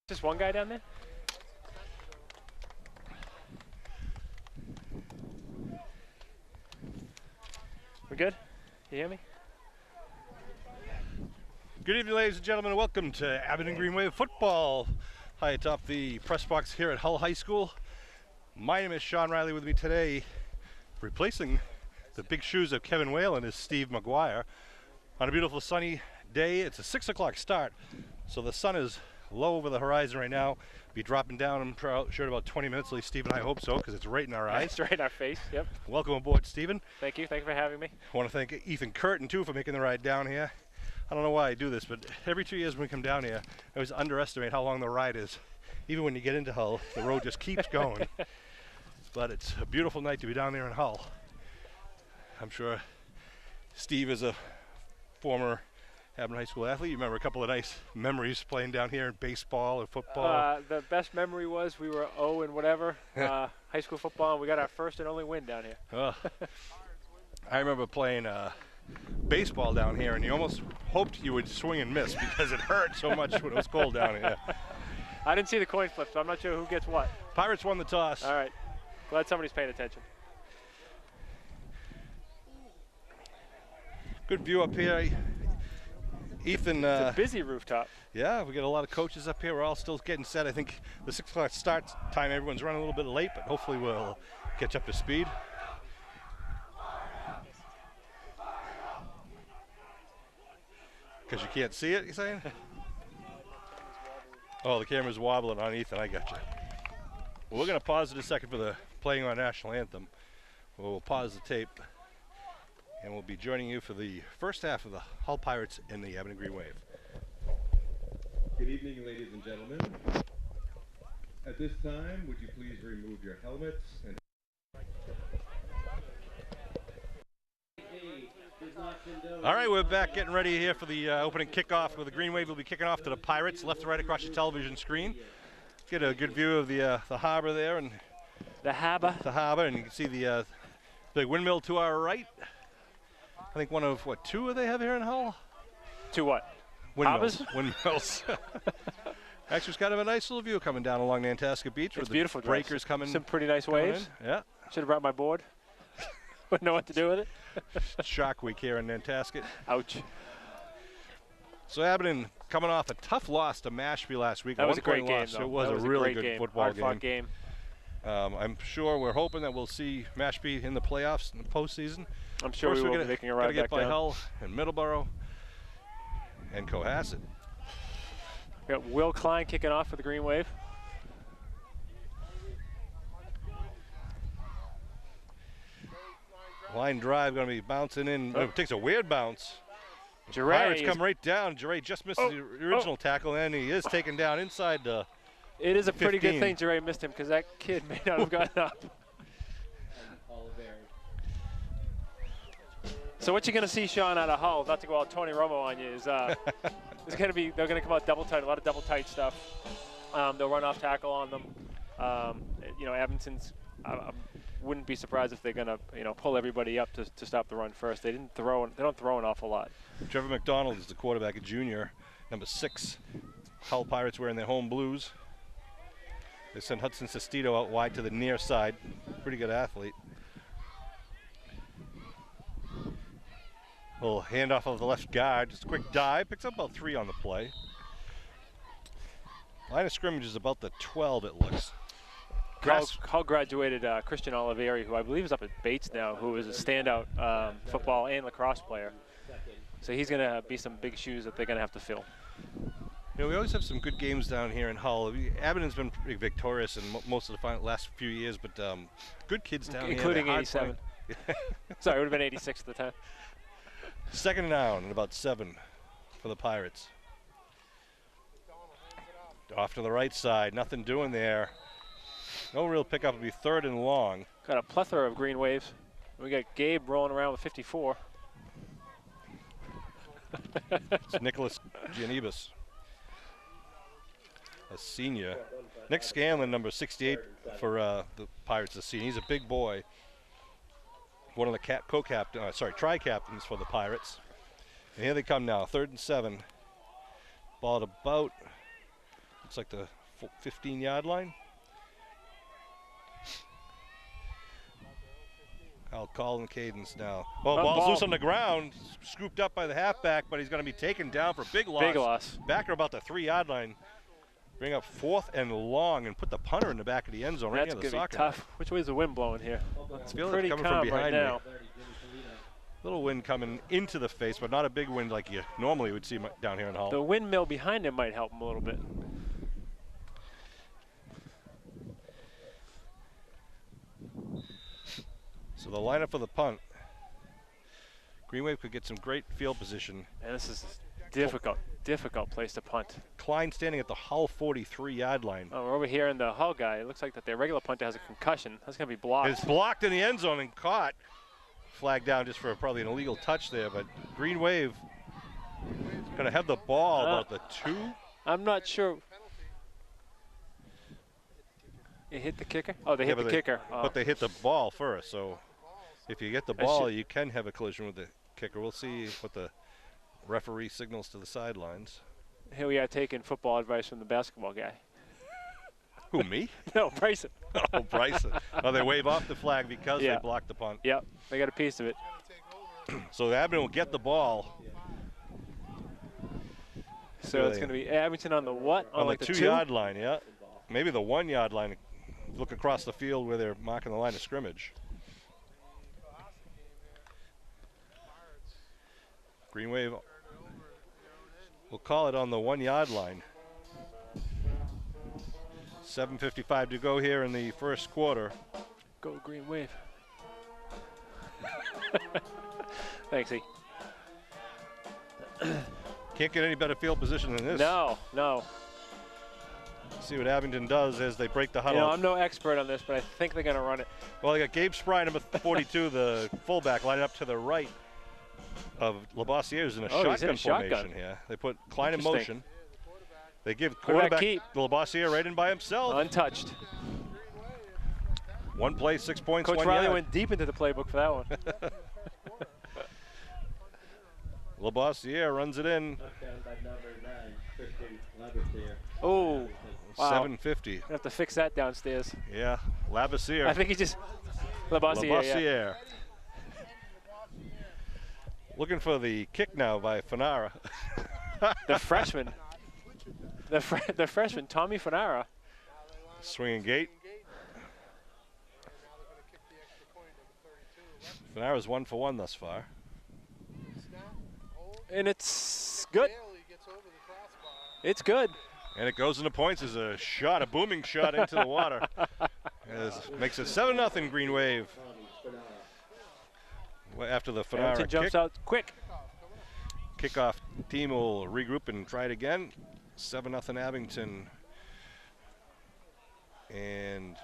Just one guy down there? We good? You hear me? Good evening, ladies and gentlemen, and welcome to Abington Green Wave football. High atop the press box here at Hull High School. My name is Sean Riley. With me today, replacing the big shoes of Kevin Whalen, is Steve McGuire. On a beautiful sunny day, it's a 6 o'clock start, so the sun is low over the horizon right now. Be dropping down, I'm sure, in about 20 minutes. At least Steve and I hope so, because it's right in our eyes. It's right in our face, yep. Welcome aboard, Stephen. Thank you for having me. I want to thank Ethan Curtin, too, for making the ride down here. I don't know why I do this, but every 2 years when we come down here, I always underestimate how long the ride is. Even when you get into Hull, the road just keeps going. But it's a beautiful night to be down there in Hull. I'm sure Steve is a former Abington High School athlete. You remember a couple of nice memories playing down here in baseball and football. The best memory was we were 0 and whatever, high school football, and we got our first and only win down here. I remember playing baseball down here, and you almost hoped you would swing and miss because it hurt so much when it was cold down here. I didn't see the coin flip, so I'm not sure who gets what. Pirates won the toss. All right. Glad somebody's paying attention. Good view up here. Ethan. It's a busy rooftop. Yeah, we got a lot of coaches up here. We're all still getting set. I think the 6 o'clock start time, everyone's running a little bit late, but hopefully we'll catch up to speed. Because you can't see it, you saying? Oh, the camera's wobbling on Ethan. I got you. Well, we're going to pause it a second for the playing our national anthem. We'll pause the tape, and we'll be joining you for the first half of the Hull Pirates in the Abington Green Wave. Good evening, ladies and gentlemen. At this time, would you please remove your helmets and all right, we're back getting ready here for the opening kickoff, where the Green Wave will be kicking off to the Pirates, left to right across your television screen. Get a good view of the harbor there, and the harbor, and you can see the big windmill to our right. I think one of what, two they have here in Hull? Two what? Windmills. Windmills. Actually, it's kind of a nice little view coming down along Nantasket Beach. It's with beautiful. The breakers coming. Some pretty nice waves. In. Yeah. Should have brought my board. Wouldn't know what to do with it. Shark Week here in Nantasket. Ouch. So Abington coming off a tough loss to Mashpee last week. That was a great game, loss. though. It was a really good football game. I'm sure we're hoping that we'll see Mashpee in the playoffs in the postseason. I'm sure we will be making a ride back down. Got to get by Hull and Middleborough and Cohasset. We got Will Klein kicking off for the Green Wave. Line drive going to be bouncing in. Oh. It takes a weird bounce. Pirates come right down. Jure just missed the original tackle, and he is taken down inside the It is a 15. pretty good thing Jure missed him, because that kid may not have gotten up. So what you're going to see, Sean, out of Hull, not to go out Tony Romo on you, is it's going to be, they're going to come out double tight, a lot of double tight stuff. They'll run off tackle on them. You know, Abington's, I wouldn't be surprised if they're going to, you know, pull everybody up to stop the run first. They don't throw an awful lot. Trevor McDonald is the quarterback, a junior, number 6. Hull Pirates wearing their home blues. They send Hudson Sestito out wide to the near side. Pretty good athlete. Little handoff of the left guard, just a quick dive, picks up about 3 on the play. Line of scrimmage is about the 12, it looks. Hull graduated Christian Oliveri, who I believe is up at Bates now, who is a standout football and lacrosse player. So he's going to be some big shoes that they're going to have to fill. You know, we always have some good games down here in Hull. Abington's been pretty victorious in most of the last few years, but good kids down including here. Including 87. Sorry, it would have been 86 at the time. Second down and about 7 for the Pirates. Off to the right side, nothing doing there. No real pickup. It'll be 3rd and long. Got a plethora of Green Waves. We got Gabe rolling around with 54. It's Nicholas Gianibus, a senior. Nick Scanlon, number 68 for the Pirates, a senior. He's a big boy. One of the tri-captains for the Pirates. And here they come now, 3rd and 7. Ball at about, looks like the 15-yard line. I'll call in cadence now. Well, ball's loose on the ground, scooped up by the halfback, but he's going to be taken down for big loss. Big loss. Backer about the 3-yard line. Bring up 4th and long and put the punter in the back of the end zone right near the soccer. That's going to be tough. Which way is the wind blowing here? It's pretty coming calm from behind right now. Little wind coming into the face, but not a big wind like you normally would see down here in Hull. The windmill behind him might help him a little bit. So the lineup for the punt. Green Wave could get some great field position. And this is a difficult place to punt. Klein standing at the Hull 43-yard line. Oh, we're over here in the Hull guy. It looks like that their regular punter has a concussion. That's going to be blocked. It's blocked in the end zone and caught. Flagged down just for probably an illegal touch there, but Green Wave is going to have the ball about the 2. I'm not sure. It hit the kicker? Oh, they hit the kicker. But they hit the ball first, so if you get the ball, you can have a collision with the kicker. We'll see what the referee signals to the sidelines. Here we are taking football advice from the basketball guy. Who, me? No, Bryson. Oh, Bryson. Oh, they wave off the flag because they blocked the punt. Yep, they got a piece of it. So Abington will get the ball. So it's going to be Abington on the what? On like the the 2-yard line, yeah. Maybe the 1-yard line. Look across the field where they're marking the line of scrimmage. Green Wave will call it on the 1-yard line. 7:55 to go here in the first quarter. Go Green Wave. Thanks, E. Can't get any better field position than this. No. See what Abington does as they break the huddle. You know, I'm no expert on this, but I think they're going to run it. Well, they got Gabe Spry, number 42, the fullback, lining up to the right of Labossiere's in a shotgun formation here. They put Klein in motion. They give quarterback Labossiere right in by himself. Untouched. One play, 6 points, Coach 1 Riley yard. went deep into the playbook for that one. Labossiere runs it in. Oh, wow. 7:50. I have to fix that downstairs. Yeah, Labossiere. I think he just Labossiere. Yeah. Looking for the kick now by Fanara. The freshman. The freshman, Tommy Fanara. Swinging gate. Fanara's 1 for 1 thus far. And it's good. It's good. And it goes into points as a shot, a booming shot into the water. Makes it 7-0 Green Wave. After the Fanara Abington jumps out quick. Kickoff team will regroup and try it again. 7-0 Abington. And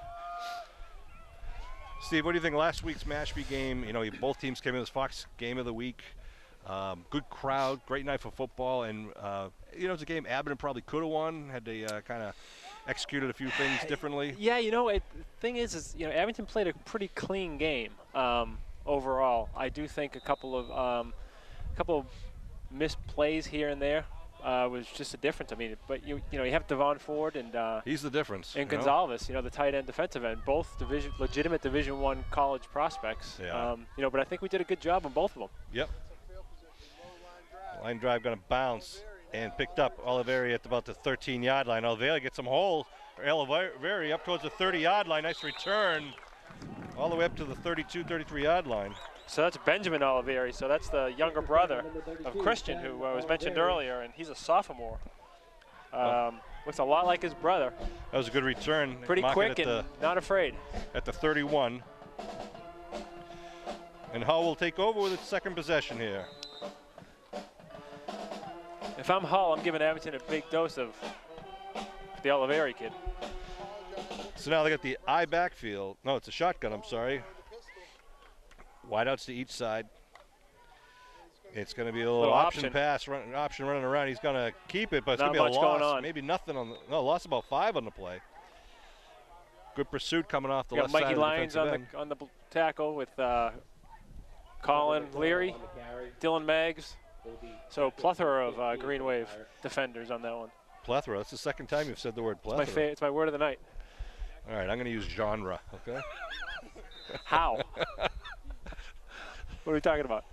Steve, what do you think last week's Mashpee game? You know, both teams came in as Fox Game of the Week. Good crowd, great night for football, and you know, it's a game Abington probably could have won had they kind of executed a few things differently. Yeah, you know, the thing is, you know, Abington played a pretty clean game overall. I do think a couple of missed plays here and there was just a difference. I mean, but you know, you have Devon Ford and he's the difference. And Gonzalez, you know, the tight end, defensive end, both legitimate Division I college prospects. Yeah. You know, but I think we did a good job on both of them. Yep. Line drive going to bounce and picked up Oliveri at about the 13-yard line. Oliveri gets some hole. Oliveri up towards the 30-yard line. Nice return all the way up to the 32, 33-yard line. So that's Benjamin Oliveri. So that's the younger brother of Christian, who was mentioned earlier, and he's a sophomore. Looks a lot like his brother. That was a good return. Pretty quick and not afraid. At the 31. And Hull will take over with its second possession here. If I'm Hull, I'm giving Abington a big dose of the Oliveri kid. So now they got the I backfield. No, it's a shotgun, I'm sorry. Wideouts to each side. It's going to be a little option pass, option running around. He's going to keep it, but it's going to be a loss. Maybe nothing on the, no, loss about 5 on the play. Good pursuit coming off the left side of the defensive end. Mikey Lyons on the tackle with Colin Leary, Dylan Maggs. So plethora of Green Wave defenders on that one. Plethora. That's the second time you've said the word plethora. It's my word of the night. All right, I'm going to use genre, okay? How? What are we talking about?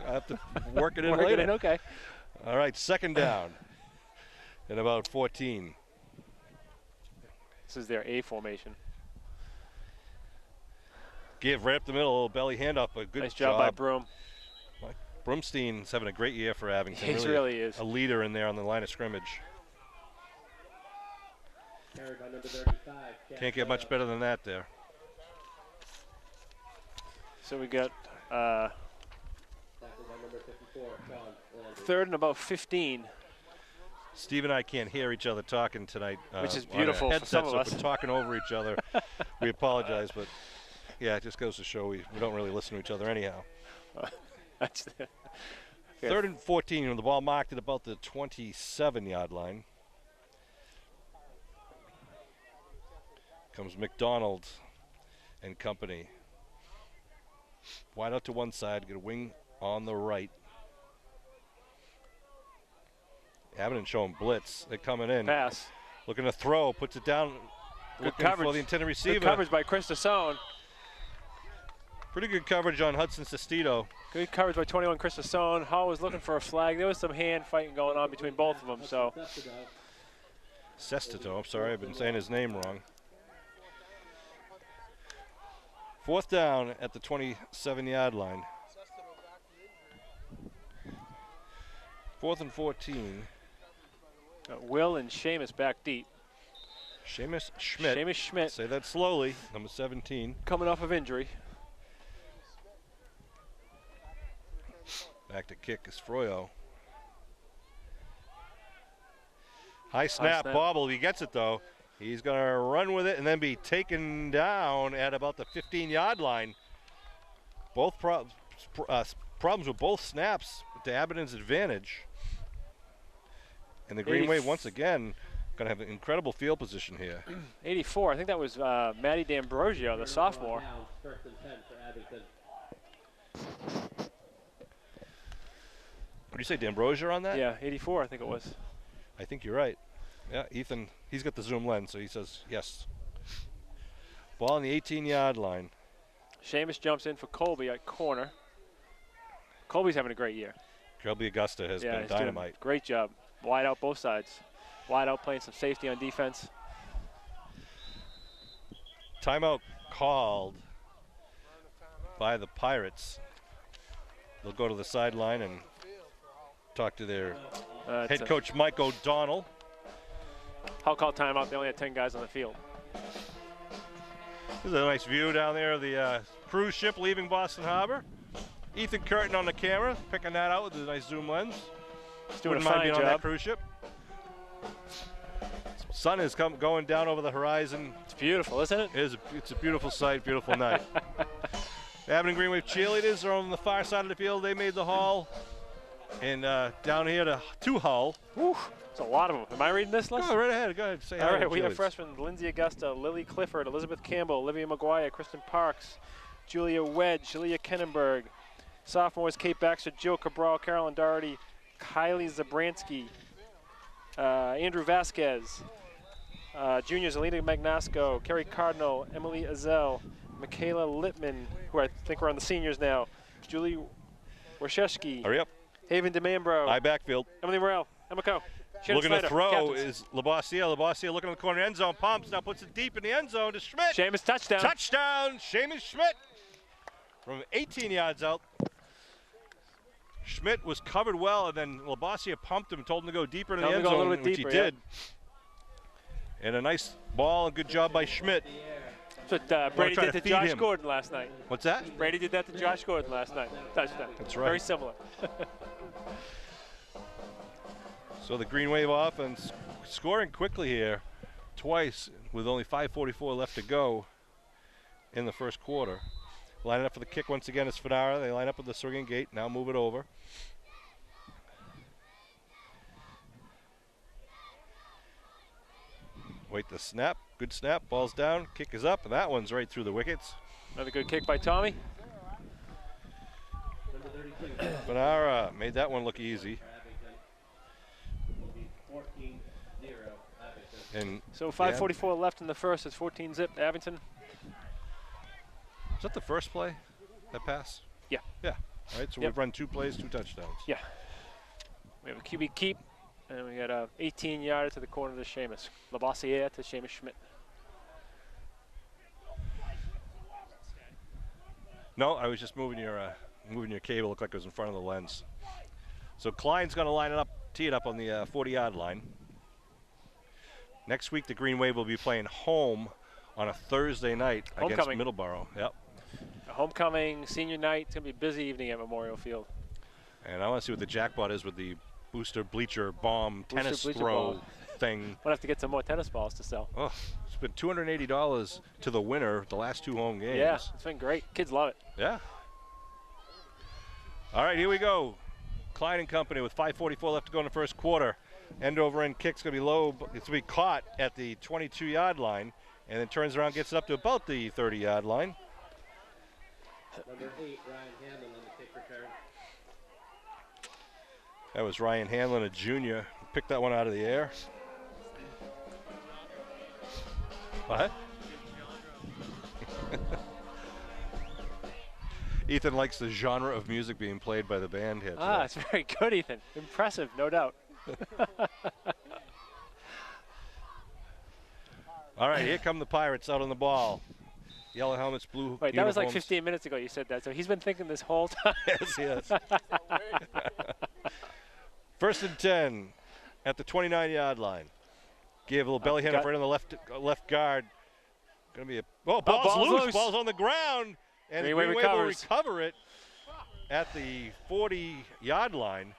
I have to work it in Work later. it in, okay. All right, second down in about 14. This is their A formation. Give right up the middle, a little belly handoff, but good nice job by Broom. Broomstein's having a great year for Abington. He really is. A leader in there on the line of scrimmage. Can't get much better than that there. So we got third and about 15. Steve and I can't hear each other talking tonight. Which is beautiful for some of us. We're talking over each other. We apologize, but yeah, it just goes to show we don't really listen to each other anyhow. Third and 14, and the ball marked at about the 27-yard line. Comes McDonald and company. Wide out to one side, get a wing on the right. Abington showing blitz. They're coming in. Pass. Looking to throw, puts it down. Good looking coverage. for the intended receiver. Good coverage by Chris Tassone. Pretty good coverage on Hudson Sestito. Good coverage by 21 Chris Tassone. Hall was looking for a flag. There was some hand fighting going on between both of them. So. Sestito, I'm sorry, I've been saying his name wrong. Fourth down at the 27-yard line. 4th and 14. Got Will and Seamus back deep. Seamus Schmidt. Seamus Schmidt. Say that slowly, number 17. Coming off of injury. Back to kick is Froyo. High snap, bobble. He gets it, though. He's going to run with it and then be taken down at about the 15-yard line. Both problems with both snaps to Abington's advantage. And the Green Wave, once again, going to have an incredible field position here. 84. I think that was Matty D'Ambrosio, the sophomore. First and 10 for Abington. What do you say, D'Ambrosio on that? Yeah, 84, I think it was. I think you're right. Yeah, Ethan, he's got the zoom lens, so he says yes. Ball on the 18-yard line. Seamus jumps in for Colby at corner. Colby's having a great year. Colby Augusta has been he's dynamite. Doing great job. Wide out both sides. Wide out playing some safety on defense. Timeout called by the Pirates. They'll go to the sideline and talk to their head coach, Mike O'Donnell. I'll call timeout. They only had 10 guys on the field. This is a nice view down there of the cruise ship leaving Boston Harbor. Ethan Curtin on the camera, picking that out with a nice zoom lens. He's doing Wouldn't a mind fine being job. on that cruise ship. Sun is going down over the horizon. It's beautiful, isn't it? It's a beautiful sight, beautiful night. Abington Green Wave cheerleaders are on the far side of the field. They made the haul. And down here to Hull. Whew, it's a lot of them. Am I reading this list? Go right ahead. Go ahead. Say All hi right, to we have cheerleaders. freshmen Lindsay Augusta, Lily Clifford, Elizabeth Campbell, Olivia McGuire, Kristen Parks, Julia Wedge, Leah Kennenberg. Sophomores Kate Baxter, Jill Cabral, Carolyn Doherty, Kylie Zabransky, Andrew Vasquez. Juniors Alina Magnasco, Kerry Cardinal, Emily Azell, Michaela Littman, who I think we're on the seniors now, Julie Warshewski, Hurry up. Haven DeMambro, High backfield. Emily Morrell, Emma Coe. Shannon Looking Snyder, to throw captains. is Labossiere. Labossiere looking in the corner end zone. Pumps now, puts it deep in the end zone to Schmidt. Seamus touchdown. Touchdown, Seamus Schmidt. From 18 yards out. Schmidt was covered well, and then Labossiere pumped him, told him to go deeper in the end zone, which he did. And a nice ball, and good job by Schmidt. That's what Brady did to Josh Gordon last night. What's that? Brady did that to Josh Gordon last night. Touchdown. That's right. Very similar. So the Green Wave offense scoring quickly here, twice with only 5:44 left to go in the first quarter. Lining up for the kick once again is Fanara. They line up with the swinging gate. Now move it over. Wait the snap. Good snap. Ball's down. Kick is up. And that one's right through the wickets. Another good kick by Tommy. Fanara made that one look easy. And So 5:44 left in the first. It's 14-zip Abington. Is that the first play, that pass? Yeah. Yeah. All right, so we've run 2 plays, 2 touchdowns. Yeah. We have a QB keep, and we got a 18-yarder to the corner to Seamus. Lavoisier to Seamus Schmidt. No, I was just moving your cable. Looked like it was in front of the lens. So Klein's going to line it up, tee it up on the 40-yard line. Next week, the Green Wave will be playing home on a Thursday night against Middleborough. Yep. A homecoming, senior night. It's going to be a busy evening at Memorial Field. And I want to see what the jackpot is with the booster bleacher bomb tennis bleacher throw ball. thing. We'll have to get some more tennis balls to sell. Oh, it's been $280 to the winner the last 2 home games. Yeah, it's been great. Kids love it. Yeah. All right, here we go. Klein and company with 5:44 left to go in the first quarter. End over end kick's going to be low. It's going to be caught at the 22-yard line, and then turns around, gets it up to about the 30-yard line. Number 8, Ryan Hanlon on the kick return. That was Ryan Hanlon, a junior. Picked that one out of the air. What? Ethan likes the genre of music being played by the band here today. It's very good, Ethan. Impressive, no doubt. All right, here come the Pirates out on the ball. Yellow helmets, blue Wait, that was like uniforms. 15 minutes ago you said that, so he's been thinking this whole time. Yes, yes. First and 10 at the 29-yard line. Gave a little belly hand up right on the left guard. Going to be a ball's loose. Ball's on the ground, and Green Green Wave Wave will recovers. recover it at the 40-yard line.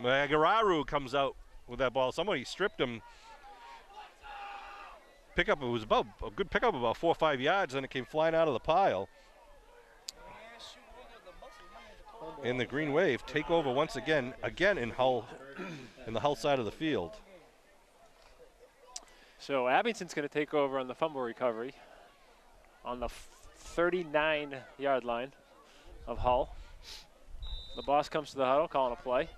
Magararu comes out with that ball. Somebody stripped him. Pickup, it was about a good pickup, about 4 or 5 yards, and it came flying out of the pile. And the Green Wave take over once again in Hull, in the Hull side of the field. So Abington's going to take over on the fumble recovery on the 39-yard line of Hull. The boss comes to the huddle, calling a play.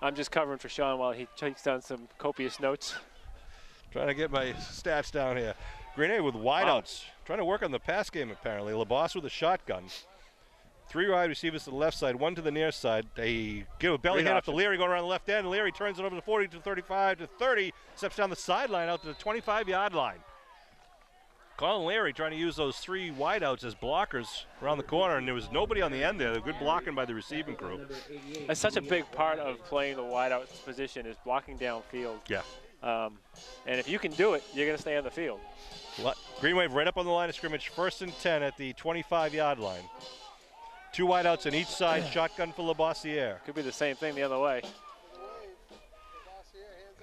I'm just covering for Sean while he takes down some copious notes. Trying to get my stats down here. Green Wave with wideouts. Trying to work on the pass game, apparently. LaBosse with a shotgun. 3 wide receivers to the left side, 1 to the near side. They give a belly hand up to Leary going around the left end. Leary turns it over to 40 to 35 to 30. Steps down the sideline out to the 25-yard line. Colin Leary trying to use those 3 wideouts as blockers around the corner, and there was nobody on the end there. Good blocking by the receiving crew. That's such a big part of playing the wideout position is blocking downfield. Yeah. And if you can do it, you're going to stay on the field. Green Wave right up on the line of scrimmage, 1st and 10 at the 25-yard line. 2 wideouts on each side, shotgun for Lavoisier. Could be the same thing the other way.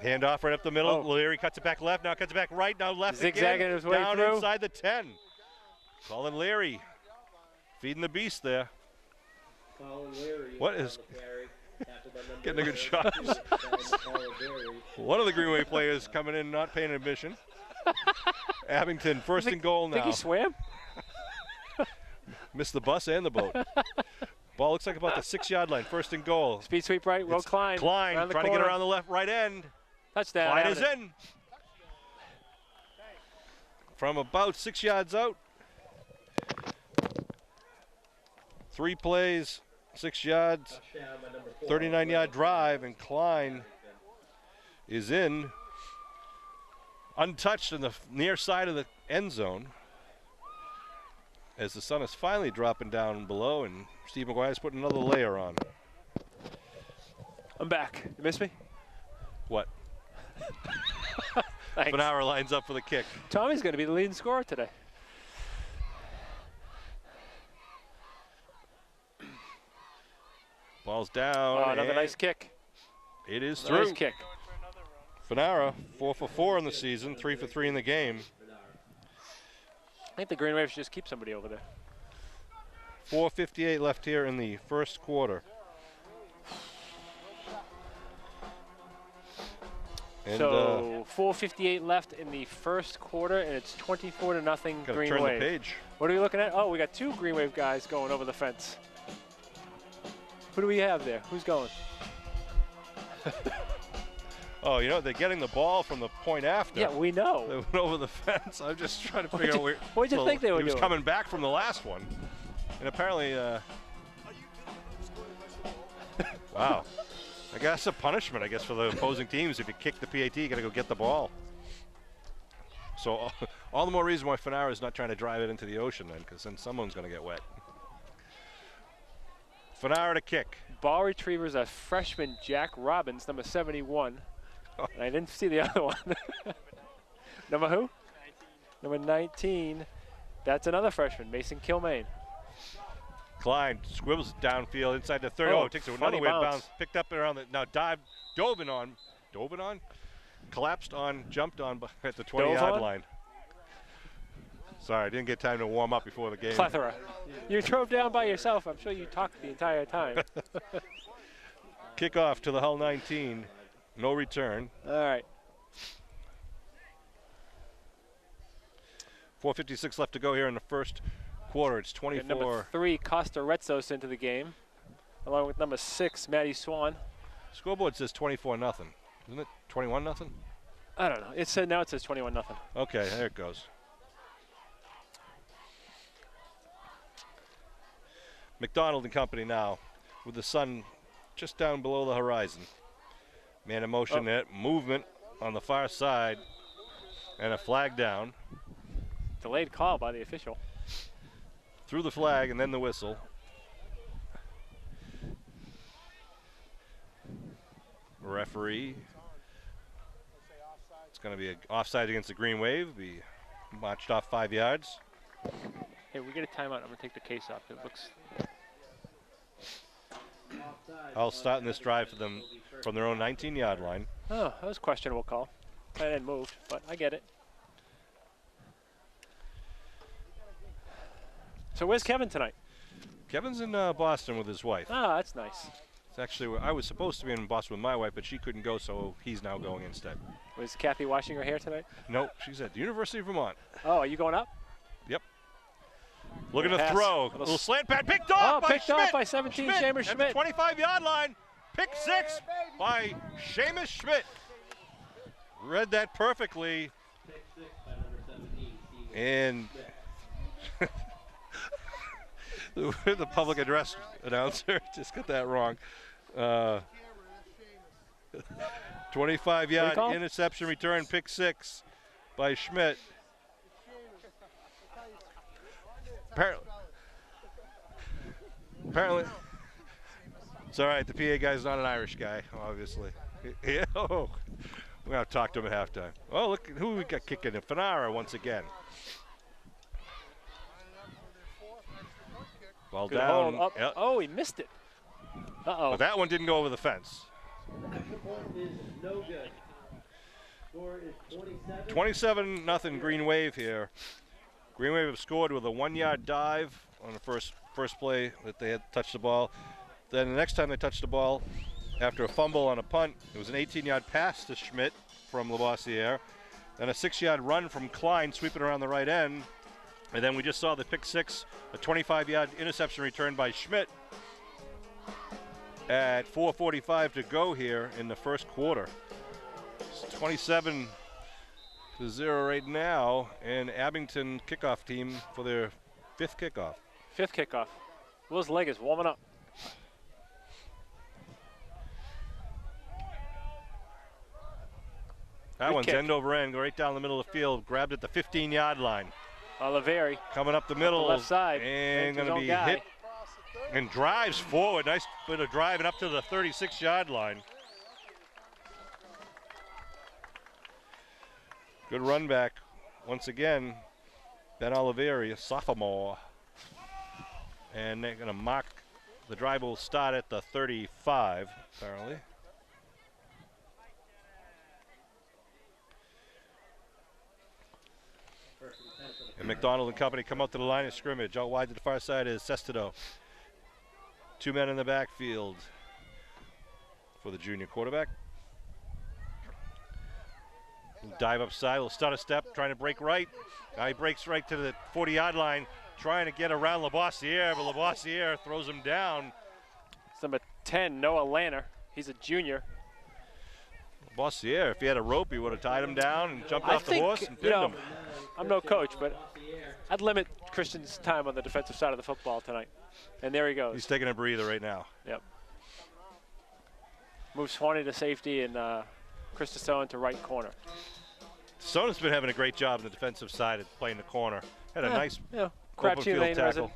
Hand off right up the middle. Leary cuts it back left, now cuts it back right, now left Zigzagging again. his way down through. Inside the 10. Colin Leary feeding the beast there. Colin Leary What is on the carry, tackled by number getting a good 9, shot? Colin Leary. One of the Green Wave players coming in not paying admission. Abington, 1st and goal now. Think he swam? Missed the bus and the boat. Ball looks like about the 6-yard line, 1st and goal. Speed sweep right, Will Klein. Klein trying to get around the left right end. Touchdown. Klein is in. From about 6 yards out. 3 plays, 6 yards, Touchdown by number 4. 39-yard drive, and Klein is in, untouched in the near side of the end zone. As the sun is finally dropping down below, and Steve McGuire's putting another layer on. I'm back. You miss me? What? Thanks. Benauer lines up for the kick. Tommy's going to be the leading scorer today. Ball's down. Oh, another and nice kick. It is Nice through. kick. Benauer, 4 for 4 in the season, 3 for 3 in the game. I think the Green Wave should just keep somebody over there. 4:58 left here in the first quarter. And So 4:58 left in the first quarter, and it's 24-0 gotta Green turn Wave. the page. What are we looking at? Oh, we got 2 Green Wave guys going over the fence. Who do we have there? Who's going? Oh, you know, they're getting the ball from the point after. Yeah, we know. They went over the fence. I'm just trying to figure out where. What'd you think they were He was doing? coming back from the last one. And apparently, wow. I guess that's a punishment, I guess, for the opposing teams. If you kick the PAT, you got to go get the ball. So all the more reason why Fanara is not trying to drive it into the ocean then, because then someone's going to get wet. Fanara to kick. Ball retrievers are freshman Jack Robbins, number 71. And I didn't see the other one. Number who? 19. Number 19. That's another freshman, Mason Kilmaine. Klein squibbles downfield inside the 30. Oh, takes another weird bounce. Picked up around the, now dove on, collapsed on, jumped on at the 20-yard line. Sorry, I didn't get time to warm up before the game. Plethora. You drove down by yourself. I'm sure you talked the entire time. Kickoff to the Hull 19. No return. All right. 4:56 left to go here in the first quarter. It's 24. And number 3, Costa Retzos into the game, along with number 6, Matty Swan. Scoreboard says 24-0. Isn't it 21-0? I don't know. It said now it says 21-0. Okay, there it goes. McDonald and company now with the sun just down below the horizon. Man in motion, movement on the far side, and a flag down. Delayed call by the official. Through the flag and then the whistle. Referee. It's going to be an offside against the Green Wave. Be marched off 5 yards. Hey, we get a timeout. I'm going to take the case off. It looks. I'll start in this drive for them from their own 19-yard line. Oh, that was a questionable call. I didn't move, but I get it. So where's Kevin tonight? Kevin's in Boston with his wife. Ah, that's nice. It's actually, I was supposed to be in Boston with my wife, but she couldn't go, so he's now going instead. Was Kathy washing her hair tonight? Nope, she's at the University of Vermont. Oh, are you going up? Yep. Looking to throw. A little slant pat picked off by picked Schmidt. off by 17, Seamus Schmidt. At the 25-yard line. Pick 6 by Seamus Schmidt. Read that perfectly. And the public address announcer just got that wrong. 25-yard interception return, pick 6 by Schmidt. Apparently, it's all right. The PA guy's not an Irish guy, obviously. Yeah, we're going to talk to him at halftime. Oh, look who we got kicking it. Fanara once again. Ball Good down. hold. Yep. Oh, he missed it. Uh-oh. But that one didn't go over the fence. Is no good. Score is 27-0 Green Wave here. Green Wave have scored with a 1-yard dive on the first play that they had touched the ball. Then the next time they touched the ball, after a fumble on a punt, it was an 18-yard pass to Schmidt from Lavoisier. Then a 6-yard run from Klein sweeping around the right end. And then we just saw the pick 6, a 25-yard interception return by Schmidt at 4:45 to go here in the first quarter. It's 27-0 right now, and Abington kickoff team for their 5th kickoff. 5th kickoff. Will's leg is warming up. That Good one's kick. end over end, go right down the middle of the field, grabbed at the 15-yard line. Oliveri Coming up the middle, left side, and his going to own be guy. hit and drives forward. Nice bit of driving up to the 36-yard line. Good run back once again. Ben Oliveri, a sophomore. And they're going to mark. The drive will start at the 35, apparently. And McDonald and company come up to the line of scrimmage. Out wide to the far side is Sestado. 2 men in the backfield for the junior quarterback. Dive upside, he'll start a step, trying to break right. Now he breaks right to the 40-yard line, trying to get around Lavoisier, but Lavoisier throws him down. It's number 10, Noah Lanner. He's a junior. Bossier, if he had a rope, he would have tied him down and jumped off the horse and pinned him. I'm no coach, but I'd limit Christian's time on the defensive side of the football tonight. And there he goes. He's taking a breather right now. Yep. Moves Swanee to safety and Chris Tassone to right corner. Tassone's been having a great job on the defensive side of playing the corner. Had a nice open Crabtree field Lane tackle. resident.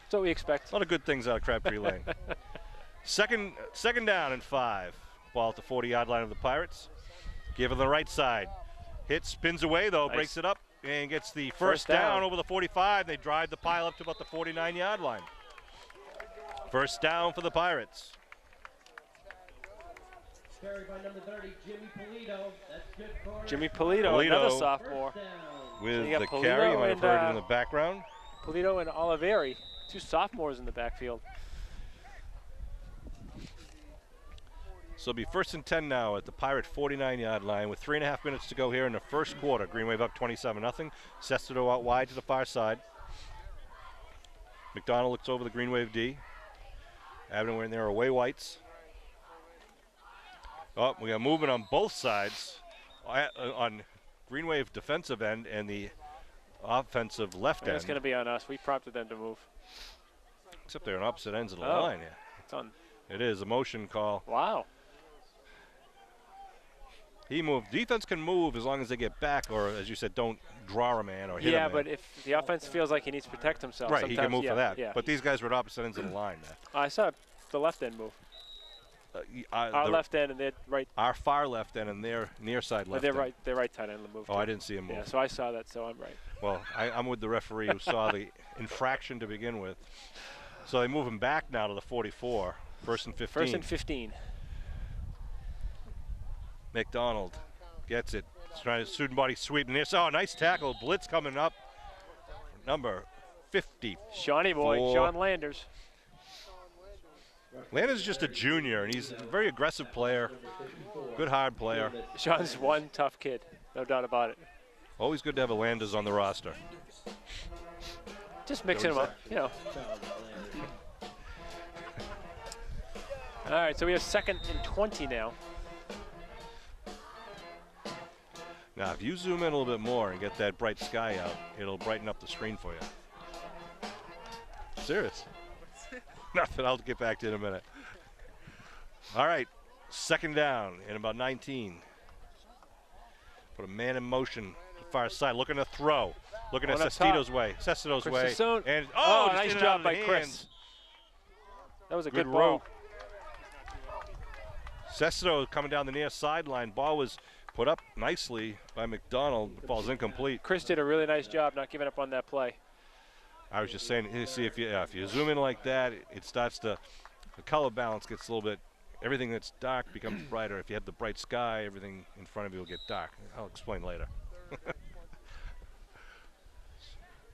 That's what we expect. A lot of good things out of Crabtree Lane. Second down and 5. Ball at the 40-yard line of the Pirates. Give it the right side. Hit, spins away though, breaks it up, and gets the first down over the 45. They drive the pile up to about the 49-yard line. First down for the Pirates. Carried by number 30, Jimmy Polito. That's good for Jimmy Polito, another sophomore. With So you the got carry, you Polito might have and, heard it in the background. Polito and Oliveri, 2 sophomores in the backfield. So it'll be 1st and 10 now at the Pirate 49-yard line with 3.5 minutes to go here in the first quarter. Green Wave up 27-0. Sestero out wide to the far side. McDonald looks over the Green Wave D. Abington in there away whites. Oh, we got movement on both sides on Green Wave defensive end and the offensive left end. It's going to be on us. We prompted them to move. Except they're on opposite ends of the line. Yeah. It's on. It is a motion call. Wow. He moved. Defense can move as long as they get back, or as you said, don't draw a man or hit a man. Yeah, but if the offense feels like he needs to protect himself, right, he can move for that. Yeah. But these guys were at opposite ends of the line, man. I saw the left end move. Our left end and their right. Our far left end and their near side left end. Their right tight end move. Oh, I didn't see him move. Yeah, so I saw that, so I'm right. Well, I'm with the referee who saw the infraction to begin with. So they move him back now to the 44. 1st and 15. 1st and 15. McDonald gets it. He's trying to student body sweep. And this, nice tackle. Blitz coming up. Number 50. Shawnee boy, Sean Landers. Landers is just a junior, and he's a very aggressive player. Good hard player. Sean's one tough kid, no doubt about it. Always good to have a Landers on the roster. Just mixing them up, you know. All right, so we have 2nd and 20 now. Now, if you zoom in a little bit more and get that bright sky out, it'll brighten up the screen for you. Serious. Nothing, I'll get back to it in a minute. All right, 2nd down in about 19. Put a man in motion, far side, looking to throw. Looking at Sestito's way. Sestito's way. And nice job by Chris. That was a good ball. Rope. Sestito coming down the near sideline. Ball was put up nicely by McDonald. Ball's incomplete. Chris did a really nice job not giving up on that play. I was just saying, see, if you zoom in like that, it starts to, the color balance gets a little bit, everything that's dark becomes brighter. If you have the bright sky, everything in front of you will get dark. I'll explain later.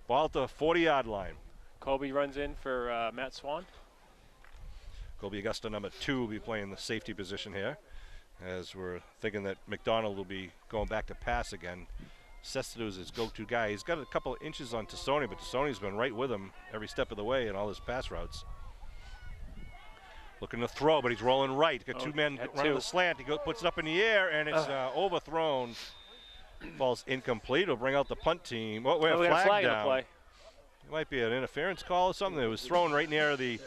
Ball at the 40-yard line. Colby runs in for Matt Swan. Colby Augusta, number 2, will be playing the safety position here, as we're thinking that McDonald will be going back to pass again. Sestito's his go-to guy. He's got a couple of inches on Tassone, but Tassone's been right with him every step of the way in all his pass routes. Looking to throw, but he's rolling right. Got 2 men running the slant. He puts it up in the air, and it's overthrown. Falls incomplete. It'll bring out the punt team. Oh, we have a flag down. Play. It might be an interference call or something. It was thrown right near the.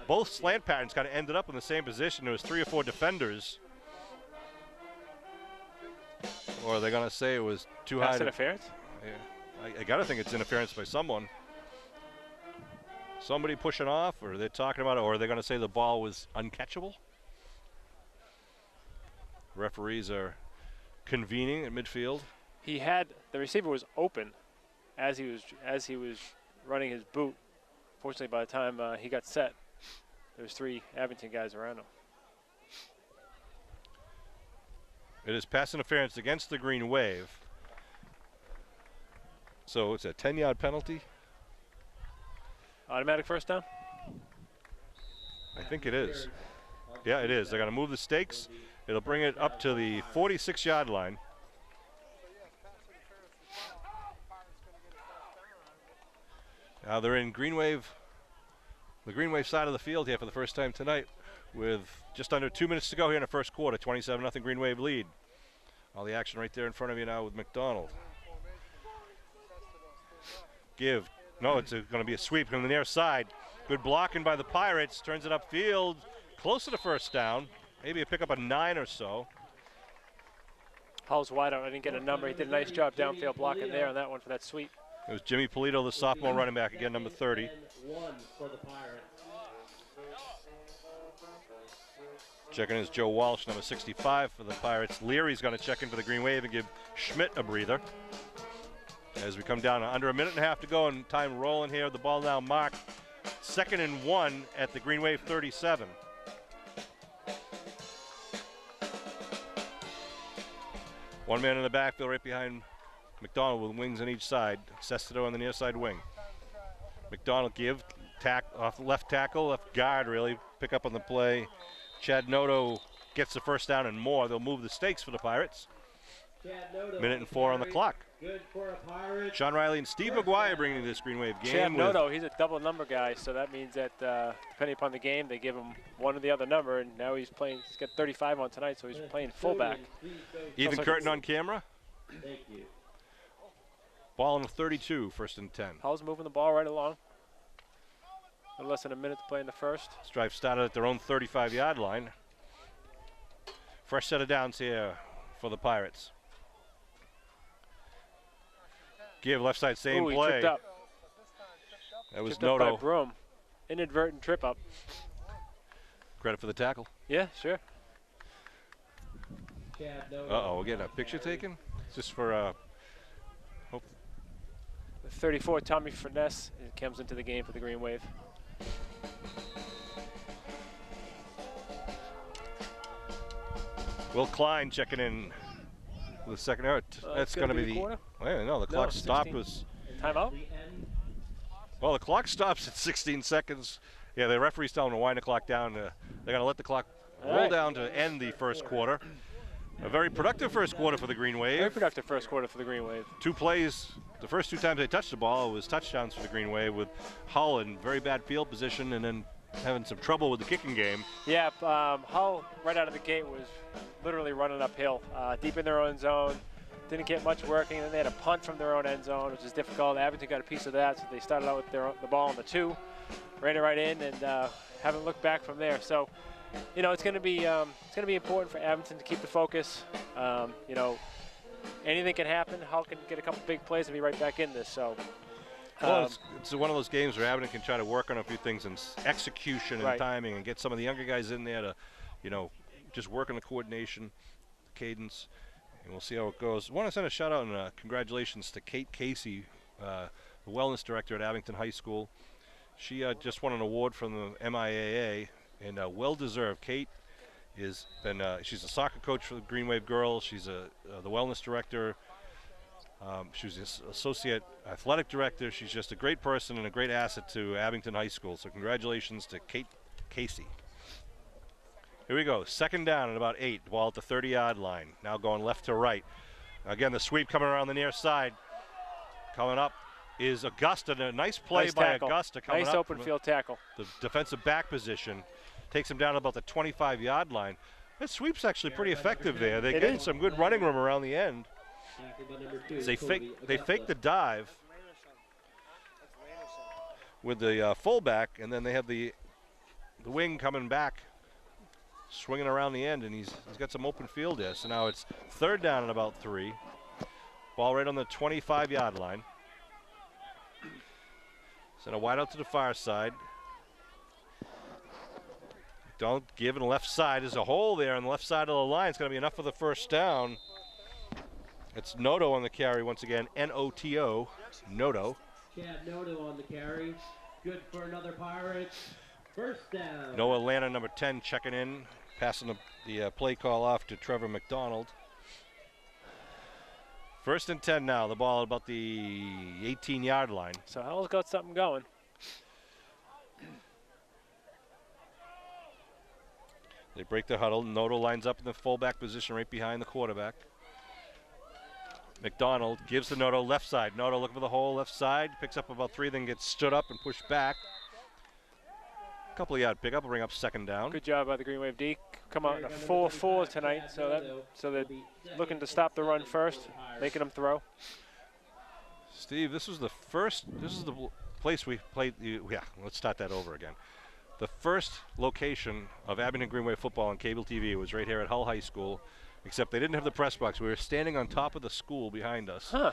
Both slant patterns kind of ended up in the same position. There was 3 or 4 defenders. Or are they going to say it was too high? Pass interference? Yeah. I got to think it's interference by someone. Somebody pushing off, or they're talking about it, or are they going to say the ball was uncatchable? Referees are convening at midfield. The receiver was open as he was running his boot. Fortunately, by the time he got set, there was 3 Abington guys around him. It is pass interference against the Green Wave. So it's a 10-yard penalty. Automatic first down? I think it is. Yeah, it is. They're going to move the stakes. It'll bring it up to the 46-yard line. Now they're in Green Wave, the Green Wave side of the field here for the first time tonight. with just under 2 minutes to go here in the first quarter. 27-0 Green Wave lead. All the action right there in front of you now with McDonald. Give. No, it's going to be a sweep from the near side. Good blocking by the Pirates. Turns it upfield. Close to the first down. Maybe a pickup of 9 or so. Hull's wide out. I didn't get a number. He did a nice job downfield blocking there on that one for that sweep. It was Jimmy Polito, the sophomore running back, again, number 30. Checking in is Joe Walsh, number 65 for the Pirates. Leary's going to check in for the Green Wave and give Schmidt a breather. As we come down to under a minute and a half to go and time rolling here. The ball now marked 2nd and 1 at the Green Wave 37. One man in the backfield right behind McDonald with wings on each side. Sestedo on the near side wing. McDonald give, off left tackle, left guard really, pick up on the play. Chad Noto gets the first down and more. They'll move the stakes for the Pirates. Minute and 4 on the clock. Good for a Pirate. Sean Riley and Steve McGuire bringing this Green Wave game. Chad Noto, he's a double number guy, so that means that depending upon the game, they give him one or the other number, and now he's playing. He's got 35 on tonight, so he's playing fullback. Even Curtin on camera. Thank you. Ball on the 32, 1st and 10. Hull's moving the ball right along. A little less than a minute to play in the first. This drive started at their own 35-yard line. Fresh set of downs here for the Pirates. Give left side, same Ooh, he play. tripped up. That was Tripped up by Noto. Broom. Inadvertent trip up. Credit for the tackle. Yeah, sure. Uh-oh, we're getting a picture taken? Just for, hope. The 34, Tommy Finesse, comes into the game for the Green Wave. Will Klein checking in with the second hour. That's going to be the quarter? Wait, no, the clock stopped 16. was. Timeout? Well, the clock stops at 16 seconds. Yeah, the referee's telling them to wind the clock down. They're going to let the clock roll down to end the first quarter. A very productive first quarter for the Green Wave. Very productive first quarter for the Green Wave. 2 plays. The first 2 times they touched the ball was touchdowns for the Green Wave, with Hull in very bad field position and then having some trouble with the kicking game. Yeah, Hull right out of the gate was literally running uphill, deep in their own zone. Didn't get much working, and then they had a punt from their own end zone, which is difficult. Abington got a piece of that, so they started out with the ball on the 2, ran it right in, and haven't looked back from there. So, you know, it's going to be important for Abington to keep the focus. You know, anything can happen. Hull can get a couple big plays and be right back in this. So. Well, it's one of those games where Abington can try to work on a few things in execution and timing, and get some of the younger guys in there to, you know, just work on the coordination, the cadence, and we'll see how it goes. I want to send a shout out and congratulations to Kate Casey, the wellness director at Abington High School. She just won an award from the MIAA, and well deserved. Kate is she's a soccer coach for the Green Wave girls. She's the wellness director. She was the associate athletic director. She's just a great person and a great asset to Abington High School. So congratulations to Kate Casey. Here we go. 2nd down at about 8. Ball at the 30-yard line. Now going left to right. Again, the sweep coming around the near side. Coming up is Augusta. A nice play by Augusta coming up. Nice open field tackle. The defensive back position. Takes him down to about the 25-yard line. That sweep's actually pretty effective there. They get some good running room around the end. They fake the dive with the fullback, and then they have the wing coming back, swinging around the end, and he's got some open field there. So now it's 3rd down and about 3. Ball right on the 25-yard line. Send a wide out to the far side. Don't give it left side. There's a hole there on the left side of the line. It's going to be enough for the first down. It's Noto on the carry once again. N-O-T-O. Noto. Chad Noto on the carry. Good for another Pirates. First down. Noah Lana, number 10, checking in, passing the play call off to Trevor McDonald. 1st and 10 now. The ball at about the 18-yard line. So Hull's got something going. They break the huddle. Noto lines up in the fullback position right behind the quarterback. McDonald gives to Noto left side. Noto looking for the hole left side. Picks up about 3, then gets stood up and pushed back. couple of yard pickup will bring up second down. Good job by the Green Wave D. Come out in a 4-4 tonight, so they're looking to stop the run first, making them throw. Steve, this is the place we played. Yeah, let's start that over again. The first location of Abington Green Wave football on cable TV was right here at Hull High School, except they didn't have the press box. We were standing on top of the school behind us. Huh.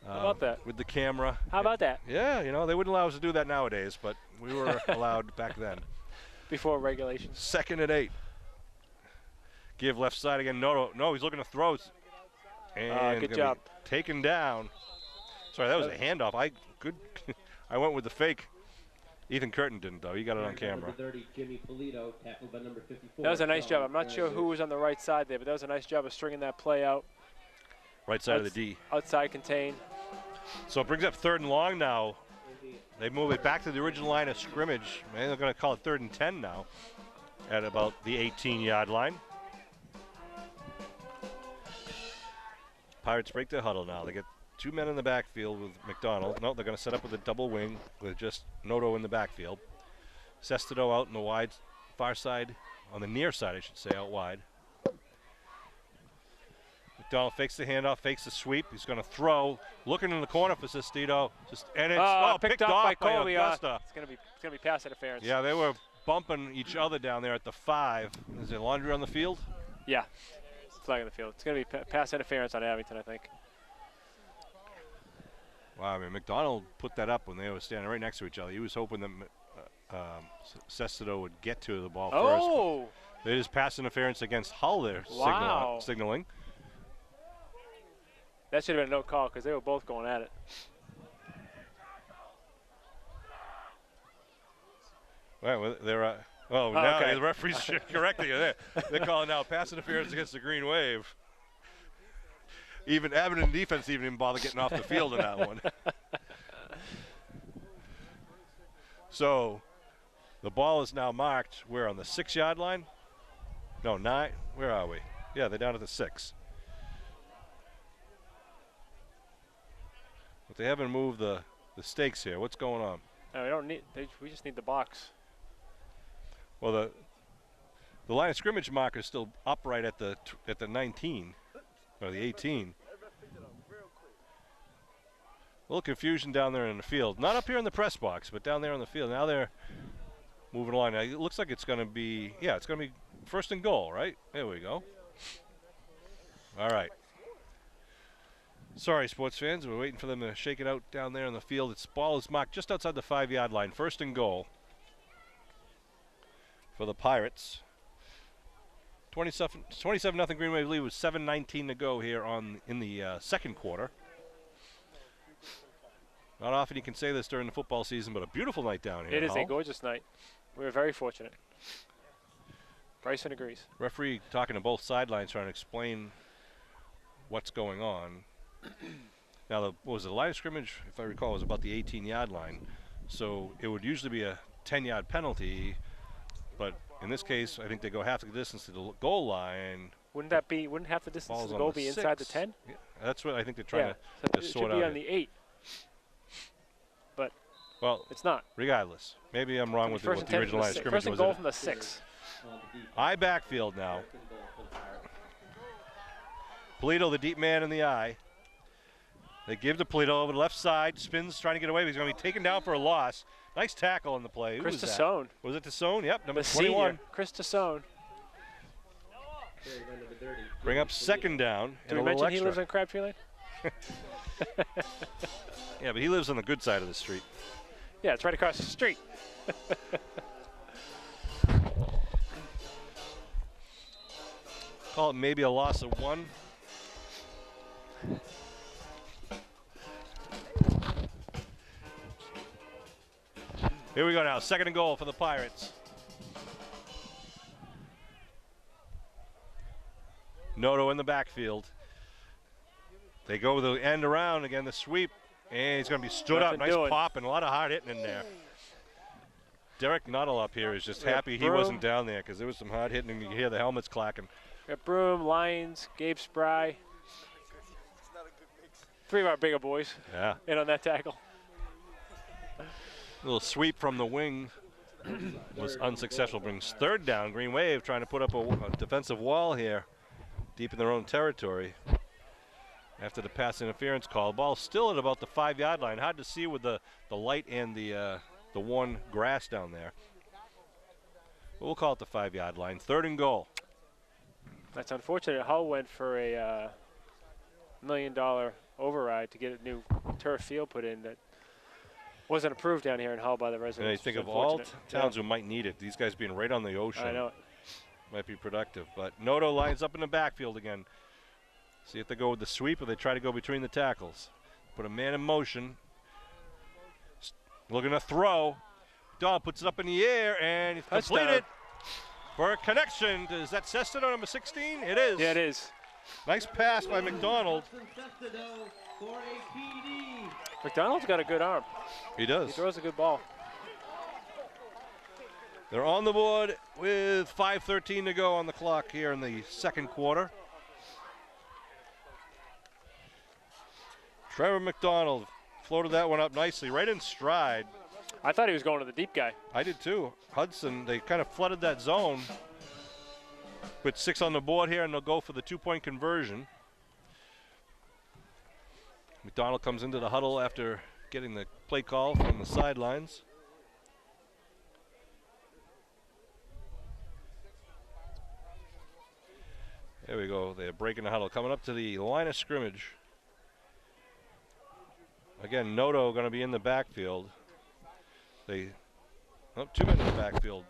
How about that? With the camera. How about that? Yeah, you know, they wouldn't allow us to do that nowadays, but we were allowed back then. Before regulations. 2nd and 8. Give left side again. No, he's looking to throw. And good job. Taken down. Sorry, that was a handoff. I went with the fake. Ethan Curtin didn't, though. He got it on camera. 30, Jimmy Polito, tackled by number 54. That was a nice job. I'm not sure who was on the right side there, but that was a nice job of stringing that play out. Right side of the D. Outside contain. So it brings up 3rd and long now. They move it back to the original line of scrimmage. Maybe they're going to call it 3rd and 10 now at about the 18-yard line. Pirates break their huddle now. They get 2 men in the backfield with McDonald. No, they're going to set up with a double wing with just Noto in the backfield. Sestito out in the wide far side, on the near side, I should say, out wide. McDonald fakes the handoff, fakes the sweep. He's going to throw, looking in the corner for Sestito, and it's picked off by Colby. Augusta. It's going to be pass interference. Yeah, they were bumping each other down there at the 5. Is there laundry on the field? Yeah, flag on the field. It's going to be pass interference on Abington, I think. Wow, I mean, McDonald put that up when they were standing right next to each other. He was hoping that Sestito would get to the ball first. It is pass interference against Hull there, signaling. That should have been a no call because they were both going at it. Well, they're now the referee's correcting it. They're calling now pass interference against the Green Wave. Even Abington defense didn't bother getting off the field in that one. So the ball is now marked. We're on the 6-yard line. No, 9. Where are we? Yeah, they're down at the 6. But they haven't moved the stakes here. What's going on? No, we don't need. We just need the box. Well, the line of scrimmage marker is still upright at the 19 or the 18. A little confusion down there in the field. Not up here in the press box, but down there in the field. Now they're moving along. Now it looks like it's going to be, it's going to be 1st and goal, right? There we go. All right. Sorry, sports fans. We're waiting for them to shake it out down there in the field. Its ball is marked just outside the 5-yard line. 1st and goal for the Pirates. 27-0 Green Wave lead with 7:19 to go here in the 2nd quarter. Not often you can say this during the football season, but a beautiful night down here. It is a gorgeous night. We were very fortunate. Bryson agrees. Referee talking to both sidelines, trying to explain what's going on. Now, the line of scrimmage, if I recall, was about the 18-yard line. So it would usually be a 10-yard penalty, but in this case, I think they go half the distance to the goal line. Wouldn't half the distance to the goal be inside the 10? Yeah, that's what I think they're trying to sort out. It should be on the 8. But it's not. Regardless, maybe I'm wrong with the original line of scrimmage. 1st and goal from the 6. High backfield now. Polito, the deep man in the eye. They give to Polito over the left side. Spins, trying to get away. He's going to be taken down for a loss. Nice tackle on the play. Chris Tassone. Was it Tassone? Yep, number 21. Senior, Chris Tassone. Bring up 2nd down. Did we mention he lives on Crabtree Lane? Yeah, but he lives on the good side of the street. Yeah, it's right across the street. Call it maybe a loss of 1. Here we go now, 2nd and goal for the Pirates. Noto in the backfield. They go with the end around, again the sweep, and he's going to be stood up. Nice pop and a lot of hard hitting in there. Derek Nuttall up here is just happy he wasn't down there because there was some hard hitting and you hear the helmets clacking. Got Broom, Lyons, Gabe Spry. 3 of our bigger boys in on that tackle. Little sweep from the wing was unsuccessful. Brings third down. Green Wave trying to put up a defensive wall here deep in their own territory after the pass interference call. Ball still at about the 5-yard line. Hard to see with the light and the worn grass down there. But we'll call it the 5-yard line. 3rd and goal. That's unfortunate. Hull went for a $1 million override to get a new turf field put in that wasn't approved down here in Hull by the residents. And I think of all towns who might need it, these guys being right on the ocean. I know it. Might be productive. But Noto lines up in the backfield again. See if they go with the sweep or they try to go between the tackles. Put a man in motion. Looking to throw. Dahl puts it up in the air and it's completed for a connection. Is that Sestino, number 16? It is. Yeah, it is. Nice pass by McDonald. McDonald's got a good arm. He does. He throws a good ball. They're on the board with 5:13 to go on the clock here in the 2nd quarter. Trevor McDonald floated that one up nicely, right in stride. I thought he was going to the deep guy. I did too. Hudson, they kind of flooded that zone. With 6 on the board here, and they'll go for the 2-point conversion. McDonald comes into the huddle after getting the play call from the sidelines. There we go. They're breaking the huddle. Coming up to the line of scrimmage. Again, Noto going to be in the backfield. Two men in the backfield.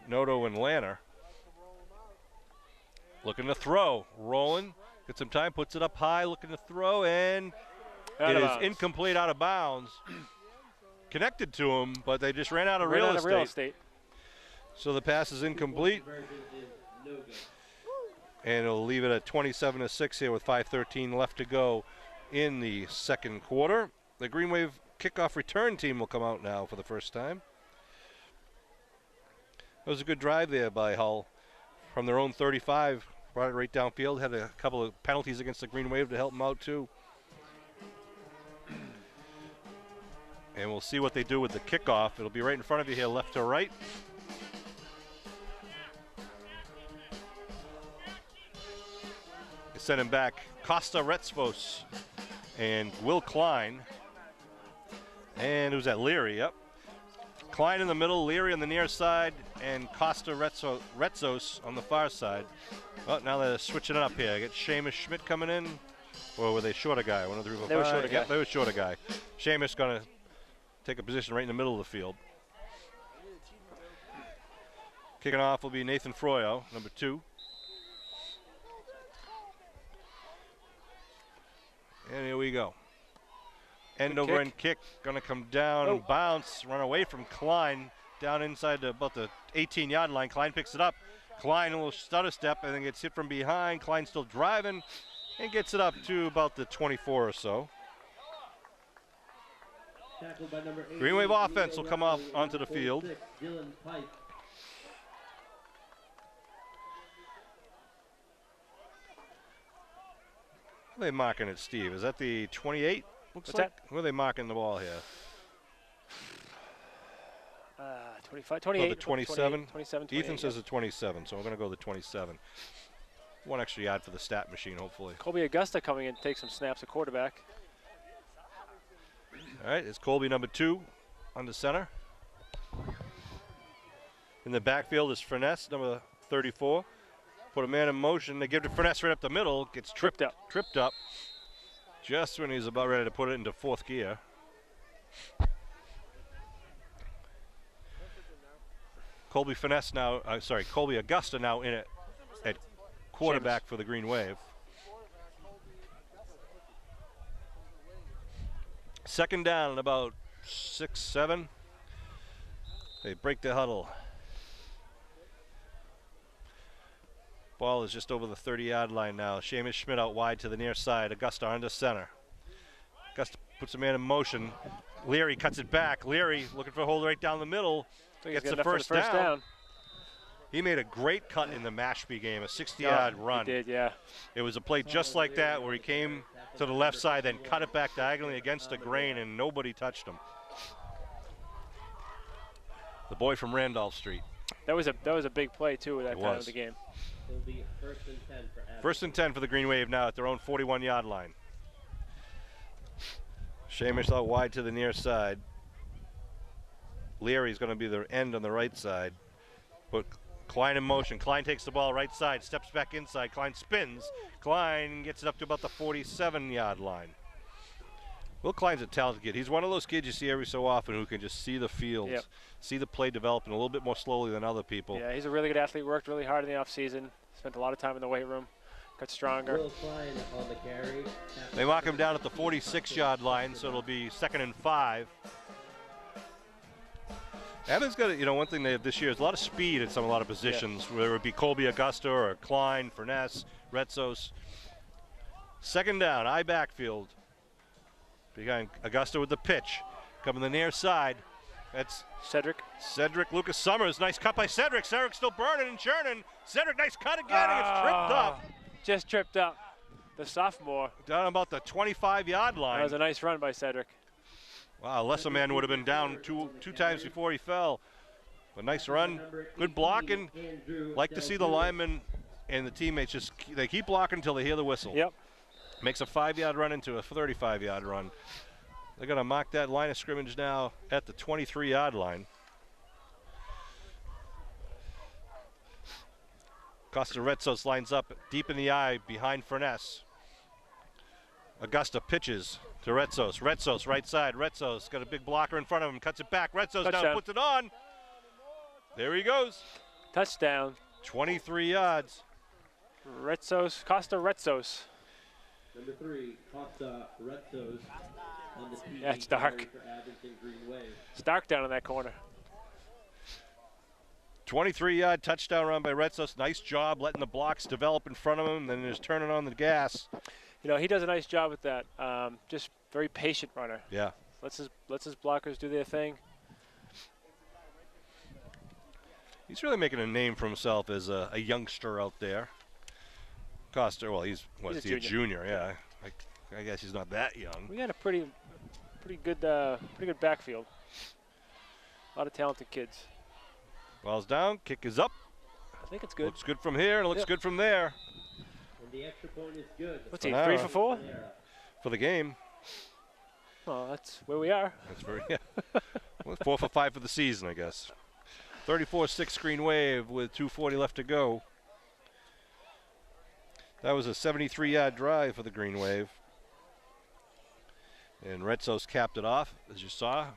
Noto and Lanner. Looking to throw. Rolling. Gets some time. Puts it up high. Looking to throw. And it is incomplete, out of bounds. Connected to him, but they just ran out of real estate. So the pass is incomplete. And it'll leave it at 27-6 here with 5:13 left to go in the 2nd quarter. The Green Wave kickoff return team will come out now for the first time. It was a good drive there by Hull. From their own 35, brought it right downfield. Had a couple of penalties against the Green Wave to help them out too. And we'll see what they do with the kickoff. It'll be right in front of you here, left to right. Sending back Costa Retzvos and Will Klein. And who's that? Leary, yep. Klein in the middle, Leary on the near side, and Costa Retzos on the far side. Oh, now they're switching it up here. I get Seamus Schmidt coming in. Or were they short a guy? They were short a guy. Yep, they were short a guy. Seamus going to take a position right in the middle of the field. Kicking off will be Nathan Froyo, number 2. And here we go. End over end kick, going to come down and bounce, run away from Klein, down inside about the 18-yard line. Klein picks it up. Klein a little stutter step and then gets hit from behind. Klein still driving and gets it up to about the 24 or so. Green Wave offense will come off onto the field. What are they marking it, Steve? Is that the 28? Looks like. Where are they marking the ball here? 25, 28. Oh, the 27? 27, Ethan says the 27, so we're going to go the 27. 1 extra yard for the stat machine, hopefully. Colby Augusta coming in to take some snaps at quarterback. All right, it's Colby, number 2, under center. In the backfield is Furness, number 34. Put a man in motion. They give to Furness right up the middle. Gets tripped up. Just when he's about ready to put it into 4th gear. Colby Augusta now in it at quarterback for the Green Wave. 2nd down and about 6, 7. They break the huddle. Ball is just over the 30-yard line now. Seamus Schmidt out wide to the near side. Augusta under center. Augusta puts a man in motion. Leary cuts it back. Leary looking for a hold right down the middle. Gets the first down. He made a great cut in the Mashpee game, a 60-yard run. He did, yeah. It was a play just like that where he came to the left side, then cut it back diagonally against the grain, and nobody touched him. the boy from Randolph Street. That was a big play too at that time of the game. It'll be first and 10 for Abington. First and 10 for the Green Wave now at their own 41-yard line. Shamish out wide to the near side. Leary's going to be the end on the right side. But Klein in motion. Klein takes the ball right side, steps back inside. Klein spins. Klein gets it up to about the 47-yard line. Will Klein's a talented kid. He's one of those kids you see every so often who can just see the field, see the play developing a little bit more slowly than other people. Yeah, he's a really good athlete. Worked really hard in the offseason. Spent a lot of time in the weight room. Got stronger. Will Klein on the carry. They mark him down at the 46-yard line, so it'll be 2nd and 5. Abington's got, one thing they have this year is a lot of speed at a lot of positions, whether it be Colby Augusta or Klein, Furness, Retzos. 2nd down, I backfield. Behind Augusta with the pitch. Coming the near side. That's Cedric Lucas Summers. Nice cut by Cedric. Cedric still burning and churning. Cedric, nice cut again. He gets tripped up. Just tripped up. The sophomore. Down about the 25-yard line. That was a nice run by Cedric. Wow, lesser man would have been down two times before he fell. But nice run. Good blocking. Like to see the linemen and the teammates they keep blocking until they hear the whistle. Yep. Makes a 5-yard run into a 35-yard run. They're going to mark that line of scrimmage now at the 23-yard line. Costa Retzos lines up deep in the eye behind Furness. Augusta pitches to Retzos. Retzos right side. Retzos got a big blocker in front of him. Cuts it back. Retzos Touchdown. now puts it on. There he goes. Touchdown. 23 yards. Costa Retzos. Number 3, Costa Retzos. On the TV Yeah, it's dark. carry for Abington Green Wave. It's dark down in that corner. 23-yard touchdown run by Retzos. Nice job letting the blocks develop in front of him, then just turning on the gas. He does a nice job with that. Just very patient runner. Yeah. Lets his blockers do their thing. He's really making a name for himself as a youngster out there. Costa, well, he's a junior? Yeah. I guess he's not that young. We got a pretty good backfield. A lot of talented kids. Ball's down, kick is up. I think it's good. Looks good from here and it looks good from there. And the extra point is good. What's he, 3 for 4? For the game. Well, that's where we are. That's very, well, 4 for 5 for the season, I guess. 34-6 Green Wave with 2:40 left to go. That was a 73-yard drive for the Green Wave. And Retzos capped it off, as you saw.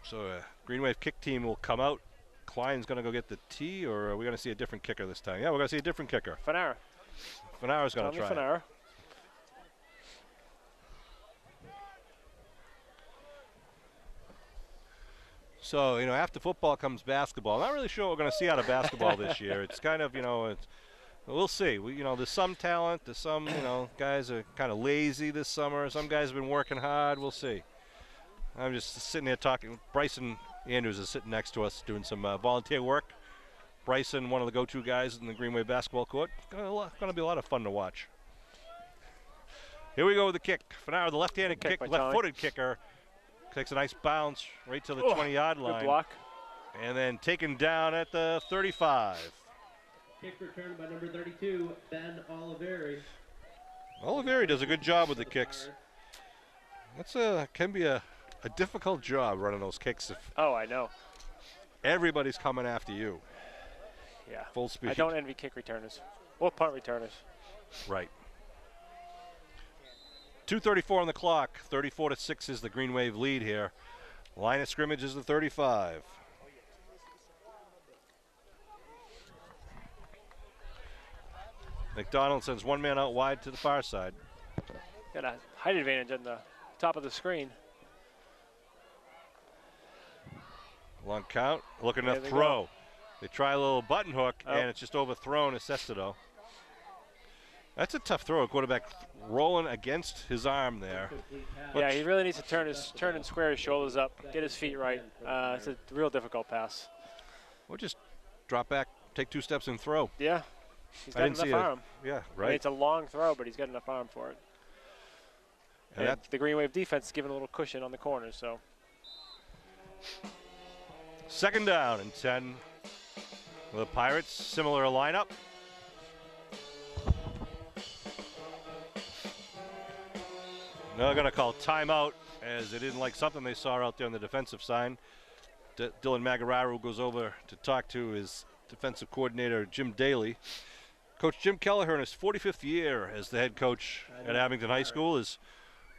So Green Wave kick team will come out. Klein's going to go get the tee, or are we going to see a different kicker this time? Yeah, we're going to see a different kicker. Fanara. Fanara's going to try. Fanara. So, after football comes basketball. I'm not really sure what we're going to see out of basketball this year. It's kind of, we'll see. There's some talent. There's some, guys are kind of lazy this summer. Some guys have been working hard. We'll see. I'm just sitting there talking. Bryson Andrews is sitting next to us doing some volunteer work. Bryson, one of the go-to guys in the Greenway basketball court. Going to be a lot of fun to watch. Here we go with the kick. Fanara, the left-handed kick, left-footed kicker. Takes a nice bounce right to the 20-yard line. Good block. And then taken down at the 35. Kick returned by number 32, Ben Oliveri. Oliveri does a good job with the kicks. That's can be a difficult job running those kicks if I know. Everybody's coming after you. Yeah. Full speed. I don't envy kick returners or punt returners. Right. 2:34 on the clock. 34-6 is the Green Wave lead here. Line of scrimmage is the 35. McDonald sends one man out wide to the far side. Got a height advantage on the top of the screen. Long count, looking to throw. They try a little button hook, and it's just overthrown to Sestedo. That's a tough throw. Quarterback rolling against his arm there. Yeah, he really needs to turn and square his shoulders up, get his feet right. It's a real difficult pass. Or just drop back, take 2 steps and throw. Yeah, he's got enough arm. Yeah, right. I mean, it's a long throw, but he's got enough arm for it. And the Green Wave defense is giving a little cushion on the corners, so. Second down and 10. The Pirates, similar lineup. Now they're going to call timeout as they didn't like something they saw out there on the defensive side. Dylan Magararu goes over to talk to his defensive coordinator, Jim Daly. Coach Jim Kelleher in his 45th year as the head coach at Abington High School is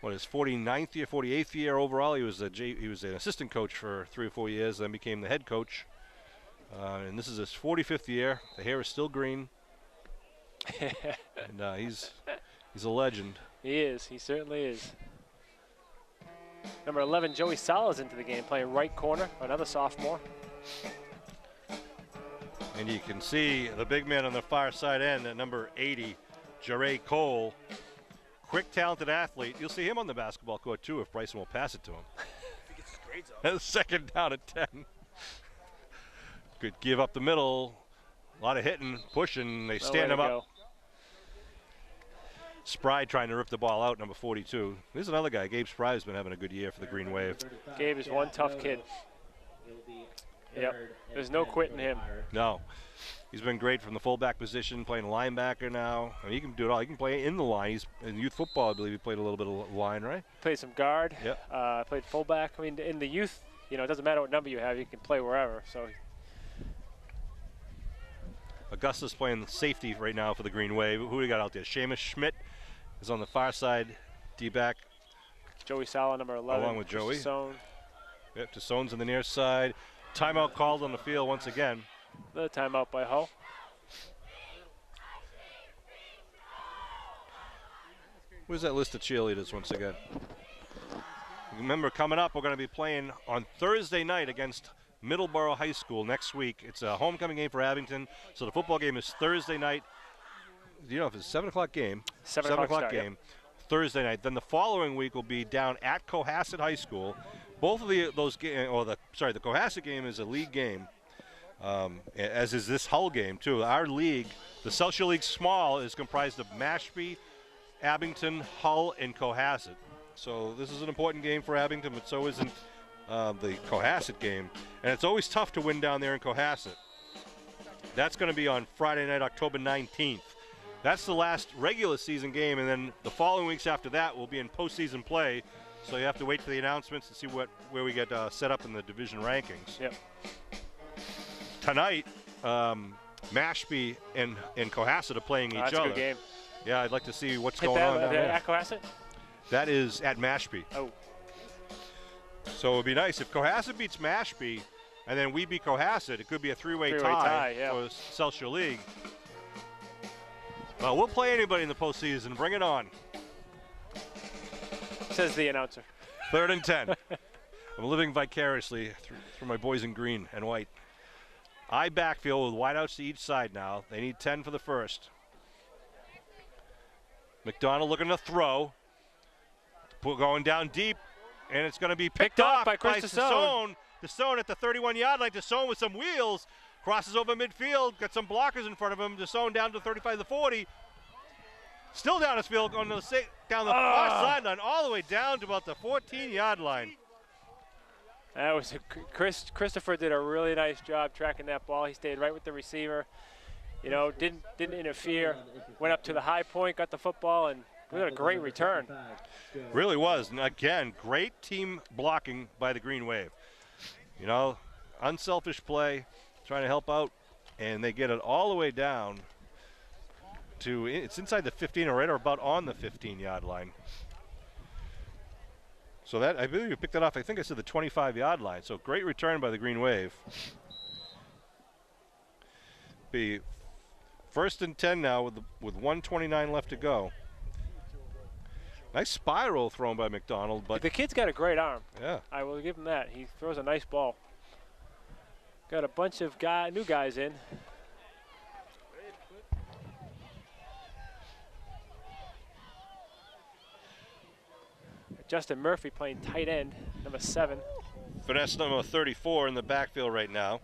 his 49th year, 48th year overall. He was an assistant coach for 3 or 4 years, then became the head coach. And this is his 45th year. The hair is still green. And he's a legend. He is. He certainly is. Number 11, Joey Salas into the game, playing right corner, another sophomore. And you can see the big man on the far side end at number 80, Jaray Cole. Quick, talented athlete. You'll see him on the basketball court, too, if Bryson will pass it to him. If he gets his grades up. Second down at 10. Good give up the middle. A lot of hitting, pushing. They stand him up. Spry trying to rip the ball out, number 42. There's another guy, Gabe Spry, has been having a good year for the Green Wave. Gabe is one tough kid. Yep, there's no quitting him. No. He's been great from the fullback position, playing linebacker now. I mean, he can do it all. He can play in the line. He's in youth football, I believe he played a little bit of line, right? Played some guard. Yep. Played fullback. I mean, in the youth, you know, it doesn't matter what number you have. You can play wherever. So. Augusta's playing the safety right now for the Green Wave. Who do we got out there? Seamus Schmidt is on the far side, D-back. Joey Sala, number 11. Along with Joey. Tassone. Yep, Tassone's on the near side. Timeout called on the field once again. Another timeout by Hull. Where's that list of cheerleaders once again? Remember, coming up, we're going to be playing on Thursday night against Middleborough High School next week. It's a homecoming game for Abington, so the football game is Thursday night. Do you know if it's a 7 o'clock game? 7 o'clock game, yep. Thursday night. Then the following week will be down at Cohasset High School. Both of the Cohasset game is a league game, as is this Hull game too. Our league, the South Shore League Small, is comprised of Mashpee, Abington, Hull, and Cohasset. So this is an important game for Abington, but so isn't the Cohasset game. And it's always tough to win down there in Cohasset. That's going to be on Friday night, October 19th. That's the last regular season game, and then the following weeks after that will be in postseason play. So you have to wait for the announcements to see where we get set up in the division rankings. Yep. Tonight, Mashpee and Cohasset are playing each other. That's a good game. Yeah, I'd like to see what's going on down there. At Cohasset? That is at Mashpee. Oh. So it would be nice if Cohasset beats Mashpee and then we beat Cohasset. It could be a three-way tie yeah. for South Shore League. Well, we'll play anybody in the postseason. Bring it on. Says the announcer. 3rd and 10. I'm living vicariously through my boys in green and white. I backfield with wideouts to each side now. They need 10 for the first. McDonald looking to throw. Going down deep, and it's going to be picked off by Tassone. Tassone at the 31-yard line. Tassone with some wheels. Crosses over midfield. Got some blockers in front of him. Tassone down to 35 to 40. Still down his field, down the far sideline, all the way down to about the 14-yard line. That was Christopher did a really nice job tracking that ball. He stayed right with the receiver. You know, didn't interfere. Went up to the high point, got the football, and really a great return. Really was. And again, great team blocking by the Green Wave. You know, unselfish play, trying to help out, and they get it all the way down to, it's inside the 15 or right or about on the 15-yard line. So that, I believe you picked that off, I think I said the 25-yard line. So great return by the Green Wave. Be 1st and 10 now with 1:29 left to go. Nice spiral thrown by McDonald, but the kid's got a great arm. Yeah, I will give him that. He throws a nice ball. Got a bunch of new guys in. Justin Murphy playing tight end, number 7. Finesse number 34 in the backfield right now.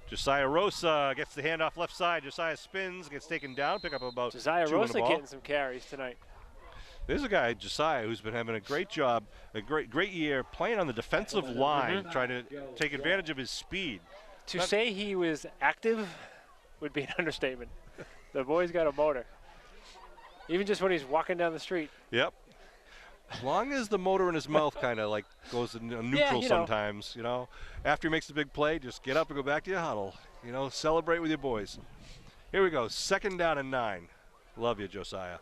Josiah Rosa gets the handoff left side. Josiah spins, gets taken down, pick up about Josiah 2 on the Rosa ball. getting some carries tonight. There's a guy, Josiah, who's been having a great job, a great year playing on the defensive line, trying to take advantage of his speed. To say he was active would be an understatement. The boy's got a motor. Even just when he's walking down the street. Yep. As long as the motor in his mouth kind of like goes in neutral sometimes, you know. After he makes the big play, just get up and go back to your huddle. You know, celebrate with your boys. Here we go, 2nd down and 9. Love you, Josiah.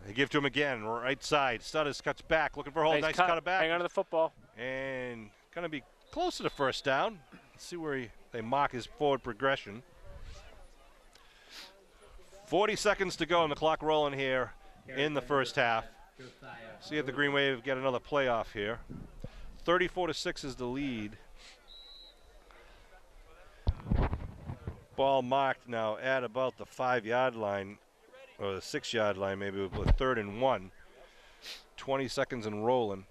They give to him again, right side. Studders cuts back, looking for a hold. Nice cut it back. Hang on to the football. And going to be close to the 1st down. Let's see where they mock his forward progression. 40 seconds to go and the clock rolling here in the 1st half. See if the Green Wave get another playoff here. 34-6 is the lead. Ball marked now at about the 5-yard line, or the 6-yard line maybe, with 3rd and 1. 20 seconds and rolling.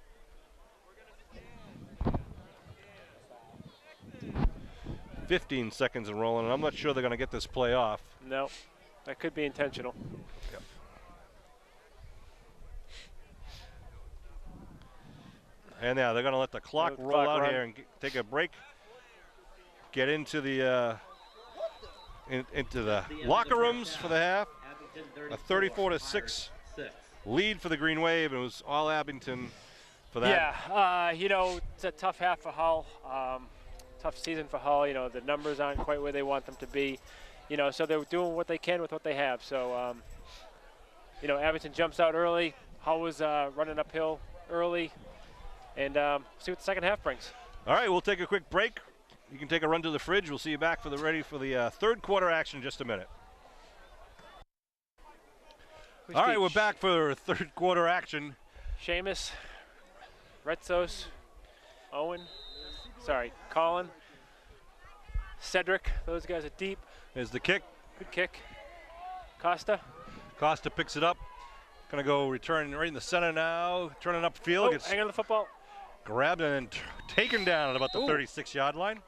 $15 seconds and rolling, and I'm not sure they're going to get this play off. No, that could be intentional. Yep. And now they're going to let the clock roll out here and take a break. Get into the into the locker rooms for the half. A 34-6 lead for the Green Wave, and it was all Abington for that. Yeah, you know, it's a tough half for Hull. Tough season for Hull. You know, the numbers aren't quite where they want them to be. You know, so they're doing what they can with what they have. So, you know, Abington jumps out early. Hull was running uphill early. And see what the 2nd half brings. All right, we'll take a quick break. You can take a run to the fridge. We'll see you back ready for the 3rd quarter action in just a minute. All right, we're back for 3rd quarter action. Seamus, Retzos, Colin, Cedric. Those guys are deep. There's the kick. Good kick. Costa picks it up. Gonna go return right in the center now. Turning upfield. Oh, hang on the football. Grabbed and taken down at about the 36-yard line.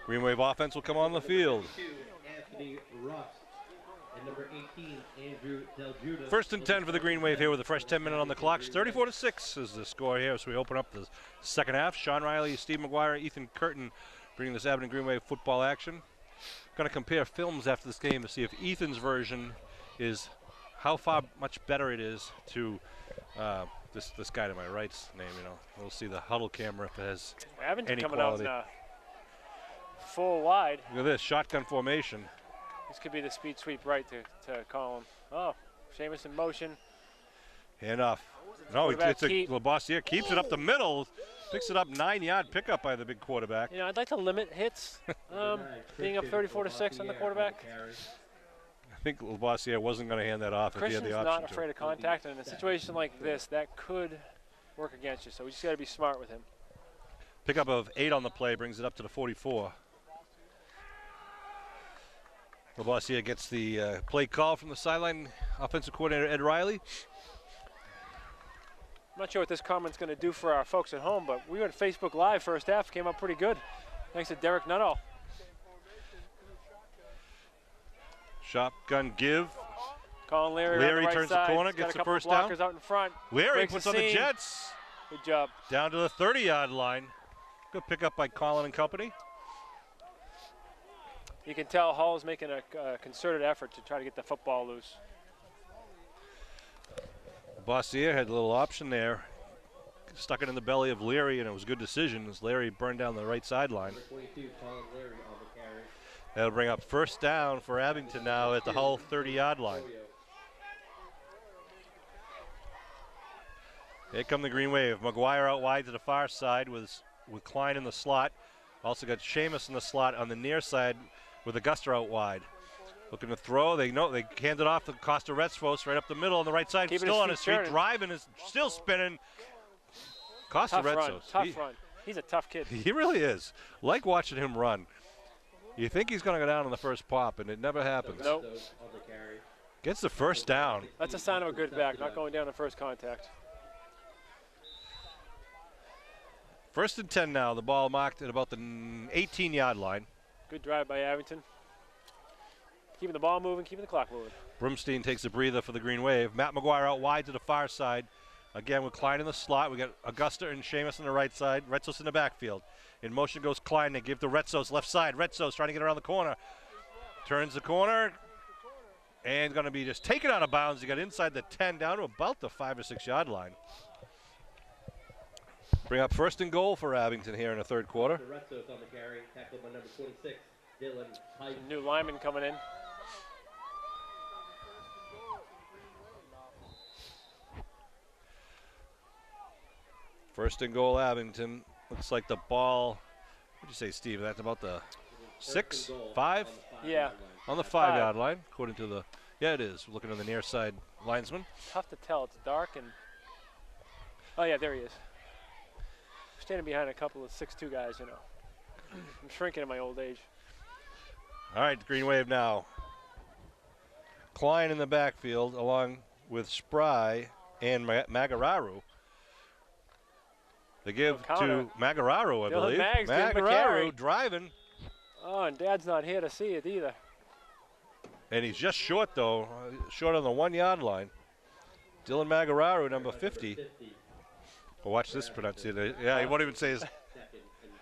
Green Wave offense will come on the field. Anthony Russ and number 18, Andrew Del Judas. 1st and 10 for the Green Wave here with a fresh 10 minutes on the clock. 34-6 is the score here as we open up the 2nd half. Sean Riley, Steve McGuire, Ethan Curtin bringing this Abington Green Wave football action. Going to compare films after this game to see if Ethan's version is how far much better it is to this guy to my right's name. You know, we'll see the huddle camera if it has Abington any coming quality. out full wide. Look at this shotgun formation. This could be the speed sweep right to Colin. Oh, Seamus in motion. Handoff. No, it's a Labossiere keeps it up the middle. Picks it up 9-yard pickup by the big quarterback. You know, I'd like to limit hits, being up 34-6 on the quarterback. I think Labossiere wasn't going to hand that off if he had the option. Christian's not afraid of contact, and in a situation like this, that could work against you. So we just got to be smart with him. Pickup of 8 on the play brings it up to the 44. Labossiere gets the play call from the sideline. Offensive coordinator Ed Riley. I'm not sure what this comment's going to do for our folks at home, but we went Facebook Live 1st half, came up pretty good. Thanks to Derek Nuttall. Shotgun give. Colin Leary Leary right turns side. the corner, He's gets got the first a couple down. blockers out in front. Leary Breaks puts the on the seam. Jets. Good job. Down to the 30-yard line. Good pickup by Colin and company. You can tell Hall's making a concerted effort to try to get the football loose. Bossier had a little option there. Stuck it in the belly of Leary, and it was a good decision as Leary burned down the right sideline. That'll bring up 1st down for Abington now at the Hull 30-yard line. Here come the Green Wave. McGuire out wide to the far side with Klein in the slot. Also got Seamus in the slot on the near side with Augusta out wide. Looking to throw. They hand it off to Costa Retzos right up the middle on the right side. Still on his feet, driving, is still spinning. Costa Retzos. Tough run. He's a tough kid. He really is. Like watching him run. You think he's going to go down on the first pop, and it never happens. Nope. Gets the 1st down. That's a sign of a good back, not going down on first contact. 1st and 10 now. The ball marked at about the 18-yard line. Good drive by Abington. Keeping the ball moving, keeping the clock moving. Broomstein takes a breather for the Green Wave. Matt McGuire out wide to the far side. Again with Klein in the slot. We got Augusta and Seamus on the right side. Retzos in the backfield. In motion goes Klein. They give to Retzos left side. Retzos trying to get around the corner. Turns the corner. And going to be just taken out of bounds. He got inside the 10 down to about the 5 or 6 yard line. Bring up first and goal for Abington here in the third quarter. Retzos on the carry, tackled by number 26, Dylan Pike. Some new lineman coming in. First and goal, Abington. Looks like the ball, what did you say, Steve? That's about the 6, 5? Yeah. On the 5 yard line, according to the, yeah, it is. We're looking on the near side linesman. Tough to tell. It's dark and, oh yeah, there he is. Standing behind a couple of 6'2" guys, you know. I'm shrinking in my old age. All right, Green Wave now. Klein in the backfield along with Spry and Magararu. They give to Magararu, I believe. Magararu driving. Oh, and Dad's not here to see it either. And he's just short, though. Short on the 1 yard line. Dylan Magararu, number 50. Well, watch this pronunciation. Yeah, he won't even say his.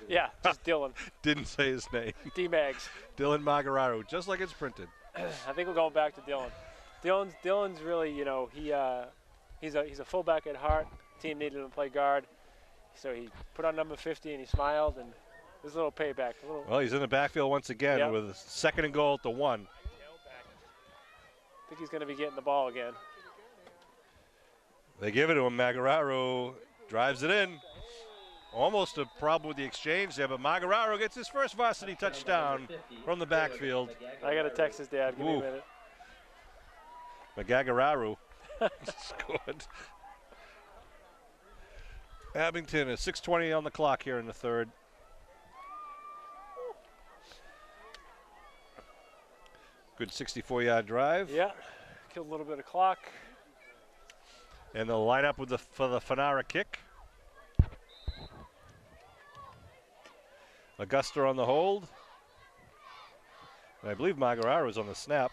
Yeah, just Dylan. Didn't say his name. D-Mags. Dylan Magararu, just like it's printed. I think we're going back to Dylan. Dylan's really, you know, he's a fullback at heart. Team needed him to play guard, so he put on number 50 and he smiled, and there's a little payback. Well, he's in the backfield once again with a second and goal at the 1. I think he's going to be getting the ball again. They give it to him. Magararu drives it in. Almost a problem with the exchange there, but Magararu gets his first varsity touchdown from the backfield. I got to text his dad. Give me a minute. Magararu scored. Abington is 6:20 on the clock here in the third. Good 64-yard drive. Yeah, killed a little bit of clock. And they'll line up with for the Fanara kick. Augusta on the hold. And I believe Magararu is on the snap.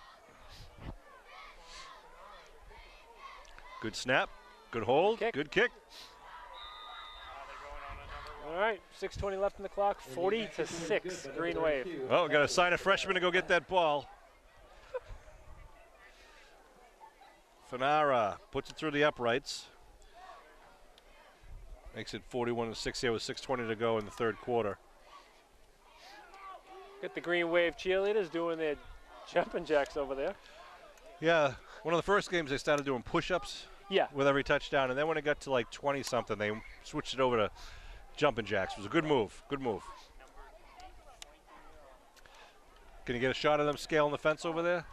Good snap, good hold, good kick. All right, 6:20 left in the clock, 40-6, Green Wave. Oh, got to sign a freshman to go get that ball. Fanara puts it through the uprights. Makes it 41-6 here with 6:20 to go in the third quarter. Get the Green Wave cheerleaders doing their jumping jacks over there. Yeah, one of the first games they started doing push-ups with every touchdown, and then when it got to like 20-something, they switched it over to jumping jacks. It was a good move, good move. Can you get a shot of them scaling the fence over there?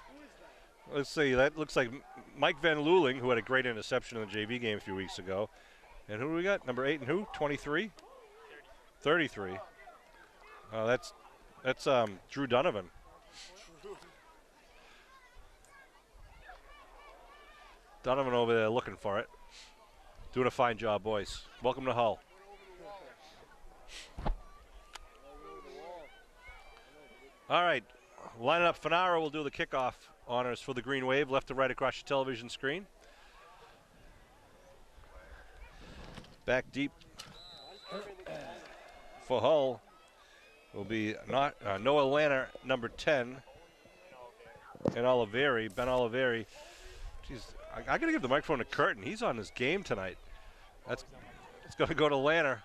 Let's see, that looks like Mike Van Luling, who had a great interception in the JV game a few weeks ago. And who do we got? Number 8 and who? 23? 33. That's Drew Donovan. Donovan over there looking for it. Doing a fine job, boys. Welcome to Hull. All right, line it up. Fanara will do the kickoff honors for the Green Wave, left to right across your television screen. Back deep for Hull will be Noah Lanner, number 10, and Ben Oliveri. Jeez, I got to give the microphone to Curtin. He's on his game tonight. It's going to go to Lanner.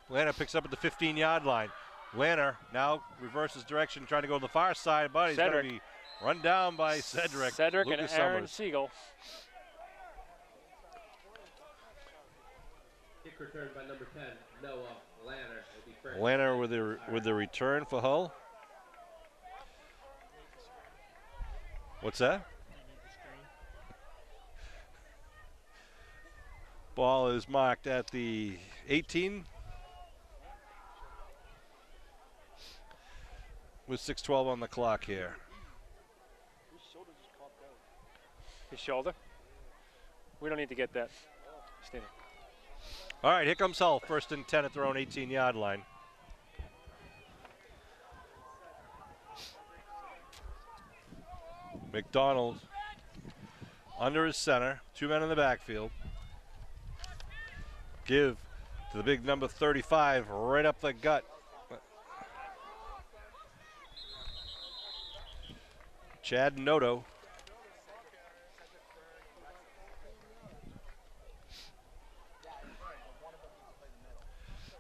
Lanner picks up at the 15-yard line. Lanner now reverses direction, trying to go to the far side, but he's going to be run down by Cedric. Cedric Lucas and Aaron Summers. Siegel. Kick returned by number 10, Noah Lanner. Will be first. Lanner with the return for Hull. What's that? Ball is marked at the 18. With 6:12 on the clock here. His shoulder? We don't need to get that. Standing. All right, here comes Hull. First and 10 at their own 18-yard line. McDonald under his center. 2 men in the backfield. Give to the big number 35 right up the gut. Chad Noto.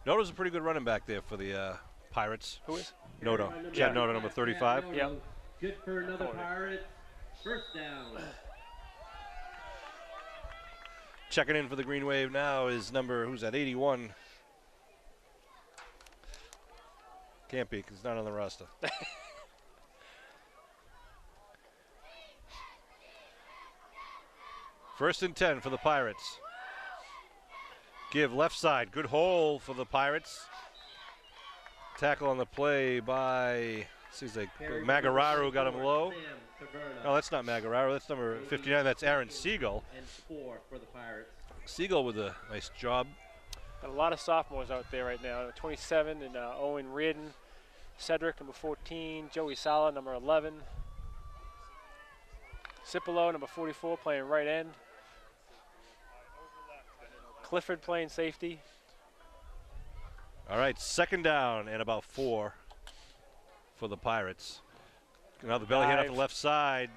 Noto's a pretty good running back there for the Pirates. Who is? Noto. Chad Noto, number 35. Yeah. Good for another Pirates. First down. Checking in for the Green Wave now is number, who's that, 81. Can't be, because he's not on the roster. First and 10 for the Pirates. Give left side, good hole for the Pirates. Tackle on the play by, seems like Magararu got him low. No, that's not Magararu, that's number 59, that's Aaron Siegel. And 4 for the Pirates. Siegel with a nice job. Got a lot of sophomores out there right now. 27 and Owen Reardon, Cedric, number 14, Joey Sala, number 11. Cipolo, number 44, playing right end. Clifford playing safety. All right, second down and about 4 for the Pirates. Now the belly hit off the left side.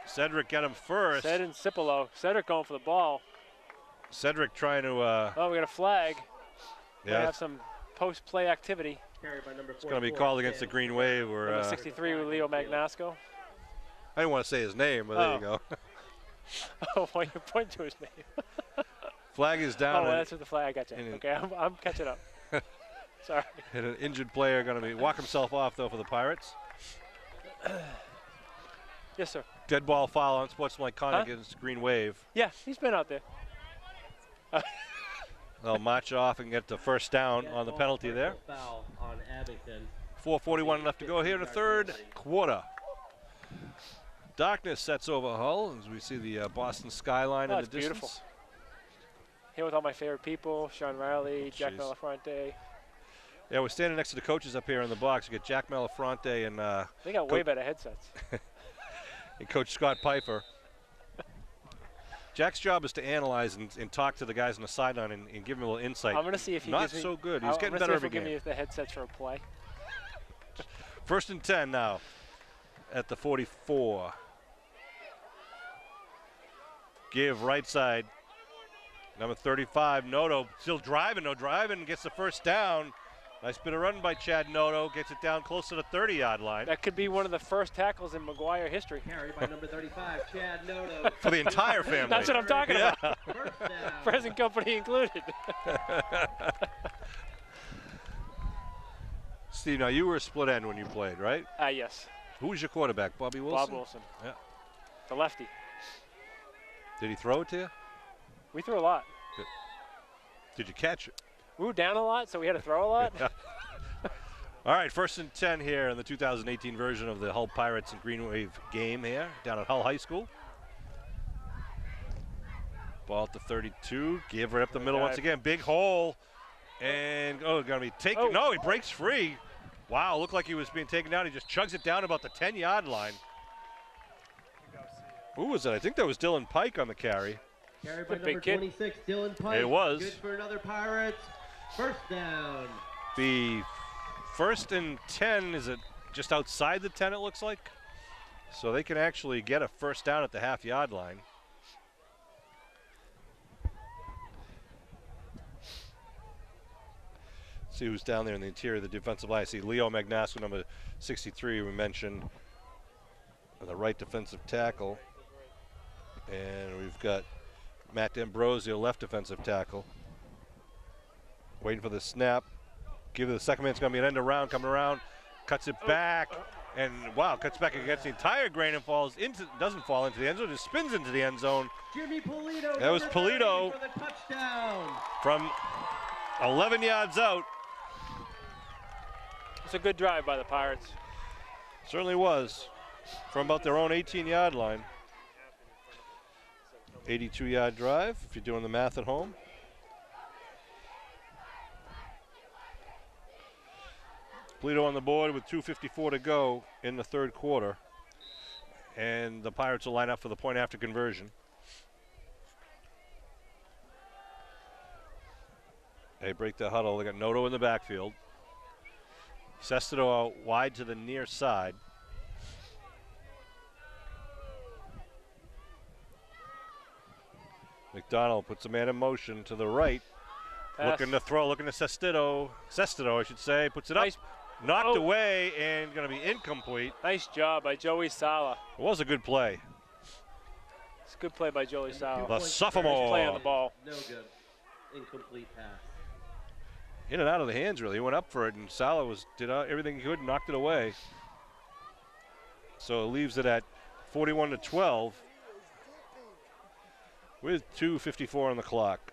Cedric got him first. Ced and Cipolo. Cedric going for the ball. Cedric trying to. Oh, we got a flag. We Yeah, have some post-play activity. Carried by number it's going to be called against the Green Wave. Or Number 63 with Leo Magnasco. I didn't want to say his name, but there you go. Oh, well, you point to his name. Flag is down. Oh, that's what the flag. I got you. Okay, I'm catching up. Sorry. And an injured player going to be walk himself off though for the Pirates. Yes, sir. Dead ball foul on sportsmanlike conduct against Green Wave. Yeah, he's been out there. They'll march off and get the first down on the penalty there. Foul on Abington. 4:41 left to go here in the third quarter. Darkness sets over Hull as we see the Boston skyline in the It's distance. beautiful. Here with all my favorite people, Sean Riley, Jack Jeez. Malafronte. Yeah, we're standing next to the coaches up here in the box. We got Jack Malafronte and They got way better headsets. and Coach Scott Pfeiffer. Jack's job is to analyze and talk to the guys on the sideline and give them a little insight. I'm going to see if he Not gives me, so good. I'm He's getting gonna better see every if he'll game. give me the headsets for a play. First and 10 now at the 44. Give right side. Number 35, Noto, still driving, gets the first down. Nice bit of run by Chad Noto, gets it down close to the 30-yard line. That could be one of the first tackles in Maguire history. Carried by number 35, Chad Noto. For the entire family. That's what I'm talking about. First down. Present company included. Steve, now you were a split end when you played, right? Yes. Who was your quarterback, Bobby Wilson? Bob Wilson. Yeah. The lefty. Did he throw it to you? We threw a lot. Did you catch it? We were down a lot, so we had to throw a lot. All right, first and 10 here in the 2018 version of the Hull Pirates and Green Wave game here down at Hull High School. Ball at the 32, give right up the middle once again. Big hole, and going to be taken. Oh. No, he breaks free. Wow, looked like he was being taken down. He just chugs it down about the 10-yard line. Who was it? I think that was Dylan Pike on the carry. Carried by Good big number kid. 26, Dylan Pike. It was. Good for another Pirates. First down. The first and 10 is it just outside the 10, it looks like. So they can actually get a first down at the half-yard line. See who's down there in the interior of the defensive line. I see Leo Magnasco, number 63, we mentioned, the right defensive tackle. And we've got Matt D'Ambrosio, left defensive tackle. Waiting for the snap. Give it the second man. It's going to be an end around, coming around. Cuts it back. And wow, cuts back against the entire grain and doesn't fall into the end zone, just spins into the end zone. Jimmy Polito. That was number 30 Polito. for the touchdown. From 11 yards out. It's a good drive by the Pirates. Certainly was. From about their own 18-yard line. 82-yard drive, if you're doing the math at home. Polito on the board with 2:54 to go in the third quarter. and the Pirates will line up for the point after conversion. They break the huddle. They got Noto in the backfield. Sestero out wide to the near side. McDonald puts a man in motion to the right. Pass. Looking to throw, looking to Sestero, I should say, puts it Nice. up, knocked away, and going to be incomplete. Nice job by Joey Sala. It was a good play. It's a good play by Joey Sala. The Nice sophomore. play on the ball. No good. Incomplete pass. In and out of the hands, really. He went up for it, and Sala did everything he could, knocked it away. So it leaves it at 41-12 with 2:54 on the clock.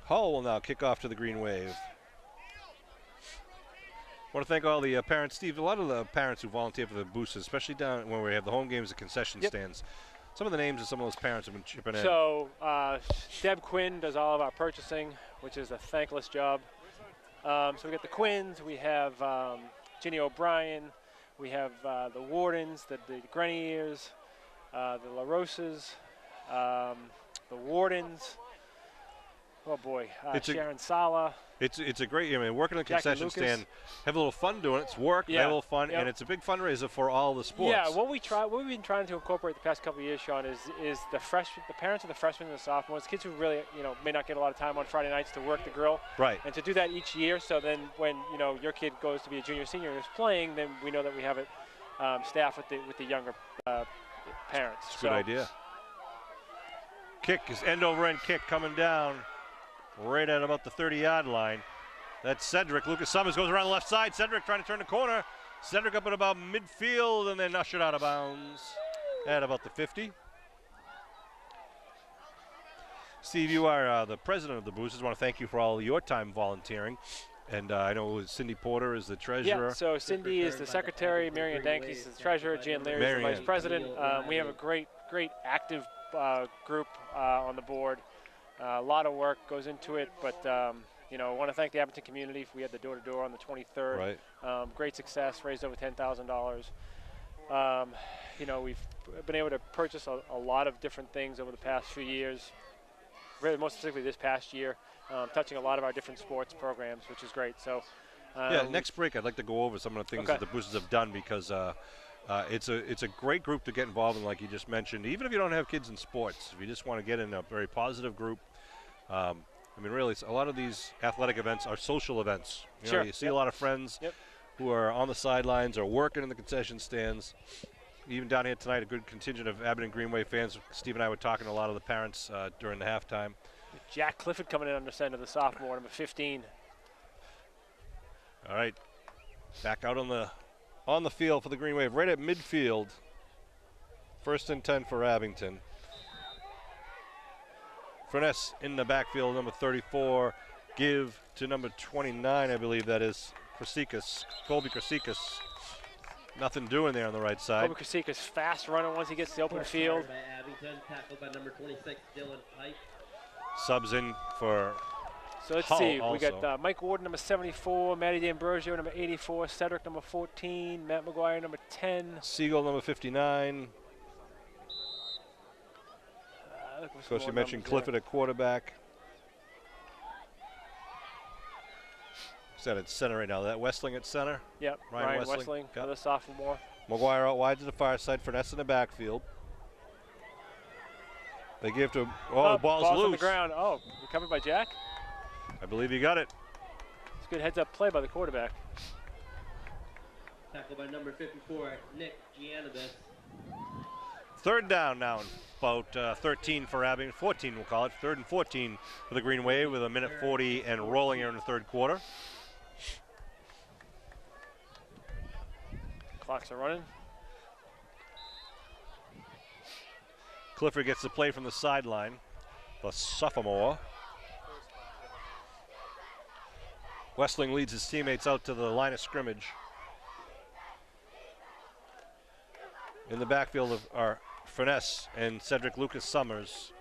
Hull will now kick off to the Green Wave. I want to thank all the parents. Steve, a lot of the parents who volunteer for the boosters, especially down when we have the home games at concession stands. Some of the names of some of those parents have been chipping in. So Deb Quinn does all of our purchasing, which is a thankless job. So we got the Quinns, we have Ginny O'Brien, we have the Wardens, the Greniers, the La Rosas, the Wardens. Oh boy, Sharon Sala. It's a great, I mean, working in a Jackie concession Lucas. stand, have a little fun doing it. It's work, they have a little fun, and it's a big fundraiser for all the sports. Yeah, what we've been trying to incorporate the past couple of years, Sean, is the parents of the freshmen and the sophomores, kids who really, may not get a lot of time on Friday nights to work the grill. Right. And to do that each year, so then when, your kid goes to be a junior, senior and is playing, then we know that we have it staffed with the younger parents. It's a good idea. Kick is end over end kick coming down. Right at about the 30-yard line. That's Cedric. Lucas Summers goes around the left side. Cedric trying to turn the corner. Cedric up at about midfield and then ushered out of bounds at about the 50. Steve, you are the president of the Boosters. I want to thank you for all your time volunteering. And I know Cindy Porter is the treasurer. Yeah, so Cindy is the secretary, Marion Dankes is the treasurer, Jan Leary is the vice president. We have a great active group on the board. A lot of work goes into it, but I want to thank the Abington community. We had the door-to-door on the 23rd. Right. Great success, raised over $10,000. We've been able to purchase a lot of different things over the past few years, really most specifically this past year, touching a lot of our different sports programs, which is great. So, next break I'd like to go over some of the things that the Boosters have done because it's a great group to get involved in, like you just mentioned. Even if you don't have kids in sports, if you just want to get in a very positive group. Really, a lot of these athletic events are social events. You see a lot of friends who are on the sidelines or working in the concession stands. Even down here tonight, a good contingent of Abington Greenway fans. Steve and I were talking to a lot of the parents during the halftime. Jack Clifford coming in under center, the sophomore, number 15. All right, back out on the field for the Green Wave, right at midfield. 1st and 10 for Abington. Furness in the backfield, number 34. Give to number 29, I believe that is Colby Krasikas. Nothing doing there on the right side. Colby Krasikas fast runner once he gets to the open field. By Abington, tackled by number 26, Dylan Pike. Subs in for So let's Hull see. also. We got Mike Warden, number 74, Matty D'Ambrosio, number 84, Cedric, number 14, Matt McGuire, number 10. Siegel, number 59. Of course, you mentioned Clifford at quarterback. Set at center right now. That Westling at center. Yep, Ryan Westling, another sophomore. McGuire out wide to the far side. Furness in the backfield. They give to the ball's loose on the ground. Oh, recovered by Jack. I believe he got it. It's a good heads-up play by the quarterback. Tackled by number 54, Nick Gianibus. 3rd down now, about 13 for Abington, 14 we'll call it. 3rd and 14 for the Green Wave with a minute 40 and rolling here in the 3rd quarter. Clocks are running. Clifford gets the play from the sideline, the sophomore. Westling leads his teammates out to the line of scrimmage. In the backfield are Furness and Cedric Lucas Summers.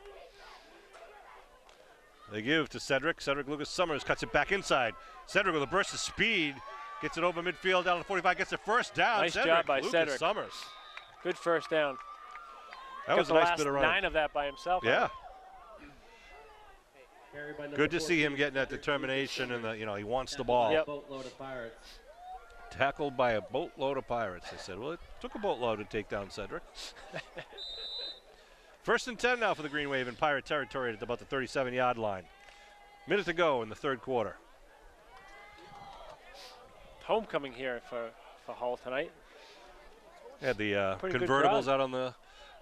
They give to Cedric. Cedric Lucas Summers cuts it back inside. Cedric with a burst of speed Gets it over midfield down to 45. Gets the first down. Nice Cedric, job by Lucas Cedric. Summers. Good first down. That was a Got nice the bit of last running. 9 of that by himself. Yeah. Carried by number Good to see him 14, getting that Cedric determination Lucas and he wants the Tackled ball. by a Yep. boatload of Pirates. Tackled by a boatload of Pirates. I said, well, it took a boatload to take down Cedric. First and 10 now for the Green Wave in Pirate territory at about the 37-yard line. Minute to go in the third quarter. Homecoming here for Hull tonight. Had the Pretty good convertibles crowd.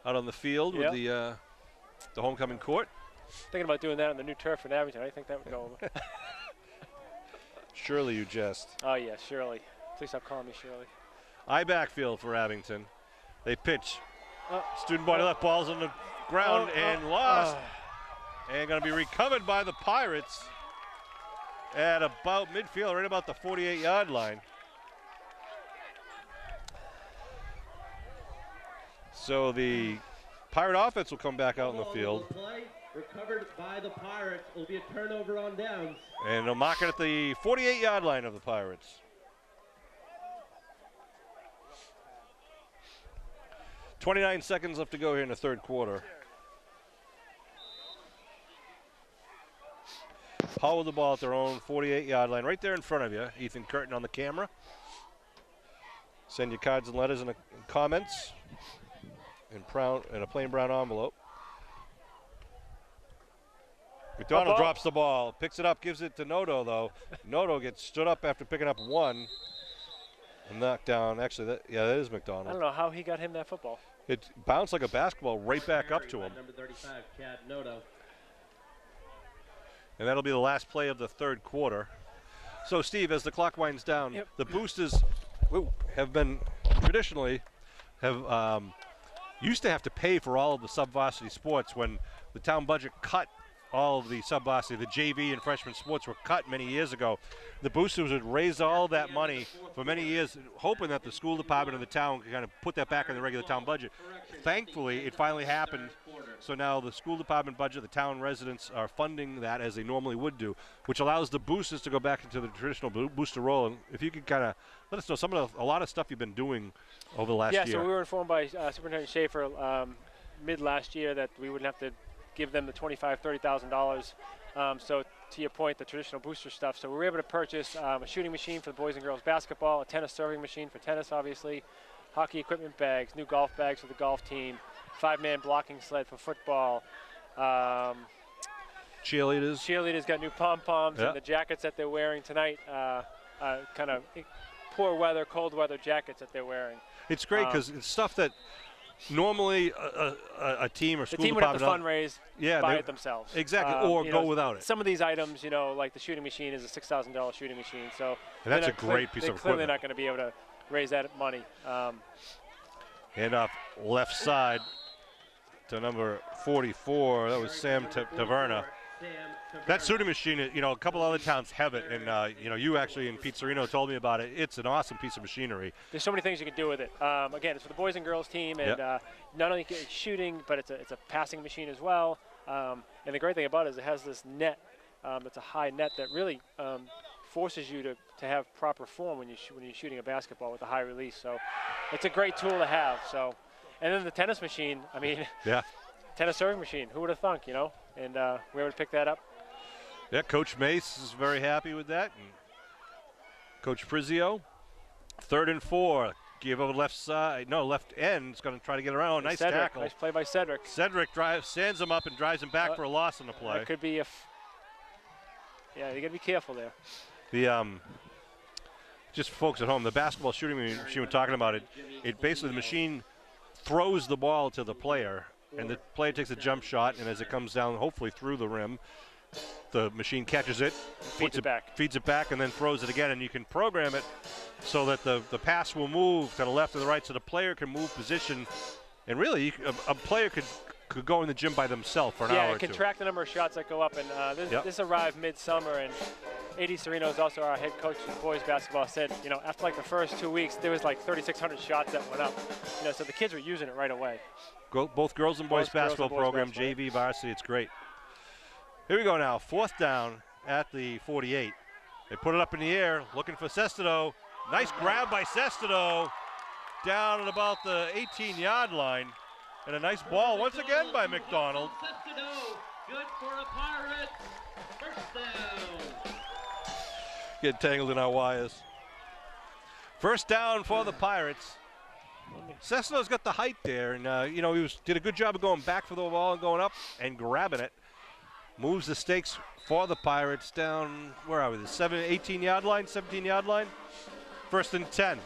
out on the field Yep. with the homecoming court. Thinking about doing that on the new turf in Abington. I think that would go over. Surely you jest. Oh, yeah, Shirley. Please stop calling me Shirley. I backfield for Abington. They pitch. Oh. Student body left, balls on the ground Oh, and oh, lost. And going to be recovered by the Pirates at about midfield, right about the 48-yard line. So the Pirate offense will come back out in the Ball field. will play, recovered by the Pirates. Will be a turnover on downs. And they'll mark it at the 48-yard line of the Pirates. .29 seconds left to go here in the third quarter. Hull with the ball at their own 48-yard line, right there in front of you. Ethan Curtin on the camera. Send your cards and letters and comments in a plain brown envelope. McDonald drops the ball, picks it up, gives it to Noto, though. Noto gets stood up after picking up one and knocked down. Actually, that is McDonald. I don't know how he got him that football. It bounced like a basketball right back up to Carried him. by number 35, Chad Noto. And that'll be the last play of the third quarter. So, Steve, as the clock winds down, Yep. the Boosters have been traditionally used to have to pay for all of the sub-varsity sports when the town budget cut all of the sub-varsity, the JV and freshman sports were cut many years ago. The Boosters would raise all that money for many years, hoping that the school department of the town could kind of put that back in the regular town budget. Thankfully, it finally happened. So now the school department budget, the town residents are funding that as they normally would do, which allows the Boosters to go back into the traditional booster role. And if you could kind of let us know a lot of stuff you've been doing over the last year. Yeah, so we were informed by Superintendent Schaefer mid last year that we wouldn't have to give them the $25,000, $30,000. So to your point, the traditional booster stuff. So we were able to purchase a shooting machine for the boys and girls basketball, a tennis serving machine for tennis, obviously, hockey equipment bags, new golf bags for the golf team, 5-man blocking sled for football. Cheerleaders got new pom-poms and the jackets that they're wearing tonight, kind of poor weather, cold weather jackets that they're wearing. It's great because it's stuff that normally a team or school team would have department to fundraise, buy it themselves. Exactly, or go without it. Some of these items, like the shooting machine is a $6,000 shooting machine. So and that's a great piece of equipment. They're clearly not going to be able to raise that money. Hand off left side to number 44. That was Sam Taverna. That shooting machine, a couple other towns have it, and you actually in Pete Serino told me about it. It's an awesome piece of machinery. There's so many things you can do with it. Again, it's for the boys and girls team, and not only shooting, but it's a passing machine as well. And the great thing about it is it has this net. It's a high net that really forces you to have proper form when you're shooting a basketball with a high release. So it's a great tool to have. So, and then the tennis machine. I mean, tennis serving machine. Who would have thunk? And we were able to pick that up. Yeah, Coach Mace is very happy with that. And Coach Prizio, 3rd and 4. Give over left side. No, left end. Is going to try to get around. Nice Cedric, tackle. nice play by Cedric. Cedric stands him up and drives him back for a loss on the play. That could be yeah, you got to be careful there. The just for folks at home, the basketball shooting machine we're talking about, it basically the machine throws the ball to the player, and the player takes a jump shot, and as it comes down, hopefully through the rim, the machine catches it, feeds it back, and then throws it again. And you can program it so that the pass will move to the left or the right, so the player can move position. And really, a player could go in the gym by themselves for an hour or two. Yeah, it can track the number of shots that go up. And this arrived midsummer, and A.D. Serino is also our head coach of boys basketball, said, after like the first 2 weeks, there was like 3,600 shots that went up. So the kids were using it right away. Both girls and boys basketball program, JV, varsity, it's great. Here we go now, 4th down at the 48. They put it up in the air, looking for Sestero. Nice grab by Sestino down at about the 18-yard line. And a nice ball once again by McDonald. Sestino, good for a Pirates. First down. Get tangled in our wires. First down for the Pirates. Sestino's got the height there, and you know, he did a good job of going back for the ball and going up and grabbing it. Moves the stakes for the Pirates down, where are we, the 18-yard line, 17-yard line? First and 10.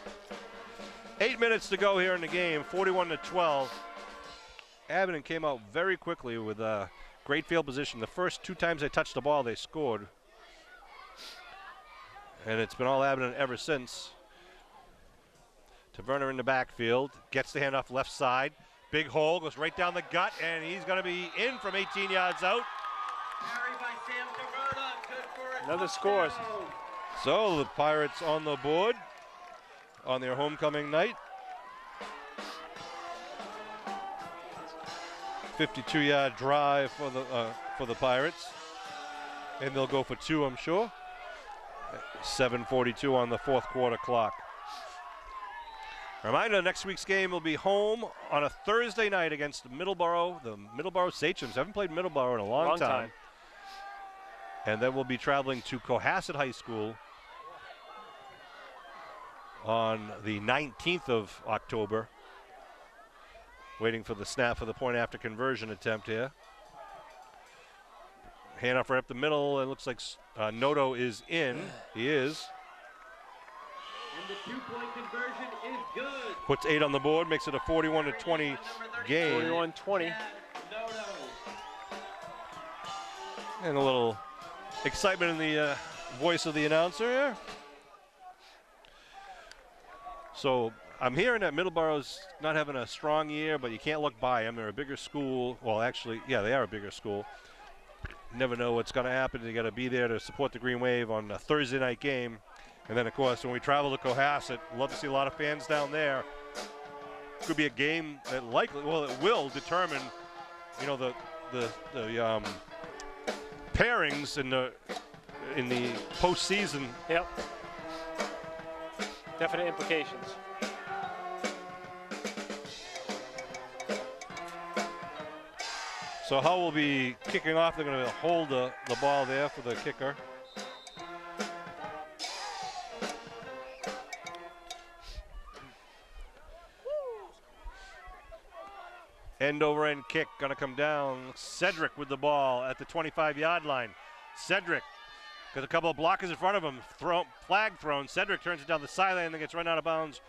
8 minutes to go here in the game, 41-12. Abington came out very quickly with great field position. The first 2 times they touched the ball, they scored. And it's been all Abington ever since. Taverner in the backfield, gets the handoff left side. Big hole, goes right down the gut, and he's going to be in from 18 yards out. Carry by Sam Taverna, good for a Another touchdown. scores. So the Pirates on the board on their homecoming night. 52-yard drive for the Pirates, and they'll go for 2, I'm sure. 7:42 on the 4th quarter clock. Reminder: next week's game will be home on a Thursday night against Middleborough. The Middleborough Sachems haven't played Middleborough in a long time. And then we'll be traveling to Cohasset High School on the 19th of October. Waiting for the snap for the point after conversion attempt here. Handoff right up the middle. It looks like Noto is in. He is. And the 2-point conversion is good. Puts 8 on the board, makes it a 41-20 game. 41-20. Noto. And a little excitement in the voice of the announcer here. So I'm hearing that Middleborough's not having a strong year, but you can't look by them. They're a bigger school. Well, actually, yeah, they are a bigger school. Never know what's going to happen. You got to be there to support the Green Wave on a Thursday night game. And then, of course, when we travel to Cohasset, love to see a lot of fans down there. Could be a game that likely, well, it will determine, you know, the pairings in the postseason. Yep. Definite implications. So Hull will be kicking off. They're going to hold the ball there for the kicker. End over end kick going to come down. Cedric with the ball at the 25-yard line. Cedric got a couple of blockers in front of him. Flag thrown. Cedric turns it down the sideline and then gets run out of bounds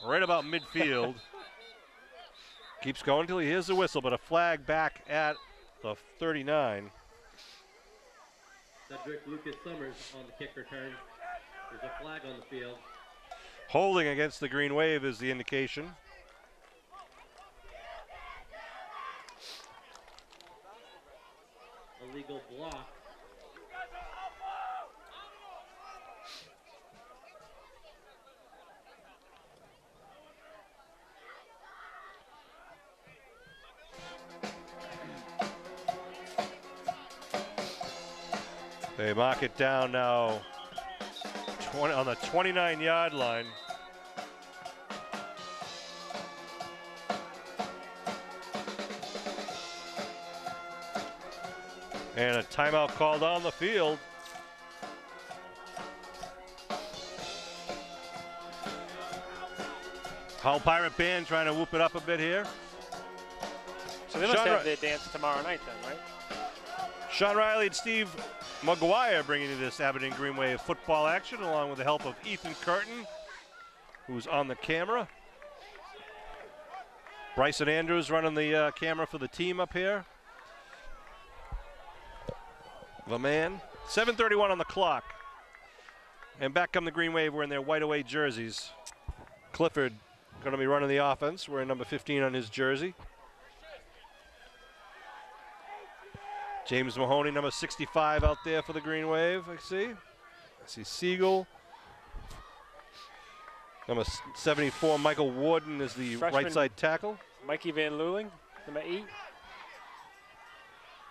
right about midfield. Keeps going until he hears the whistle, but a flag back at the 39. Cedric Lucas Summers on the kick return. There's a flag on the field. Holding against the Green Wave is the indication. Illegal block. They mark it down now on the 29-yard line. And a timeout called on the field. Hull Pirate Band trying to whoop it up a bit here. So they must have their dance tomorrow night then, right? Sean Riley and Steve McGuire bringing you this Abington Green Wave football action along with the help of Ethan Curtin, who's on the camera. Bryson Andrews running the camera for the team up here. The man. 7:31 on the clock. And back come the Green Wave. We're in their white away jerseys. Clifford going to be running the offense. Wearing number 15 on his jersey. James Mahoney, number 65 out there for the Green Wave, I see Siegel. Number 74, Michael Warden is the Freshman right side tackle. Mikey Van Leuling, number 8.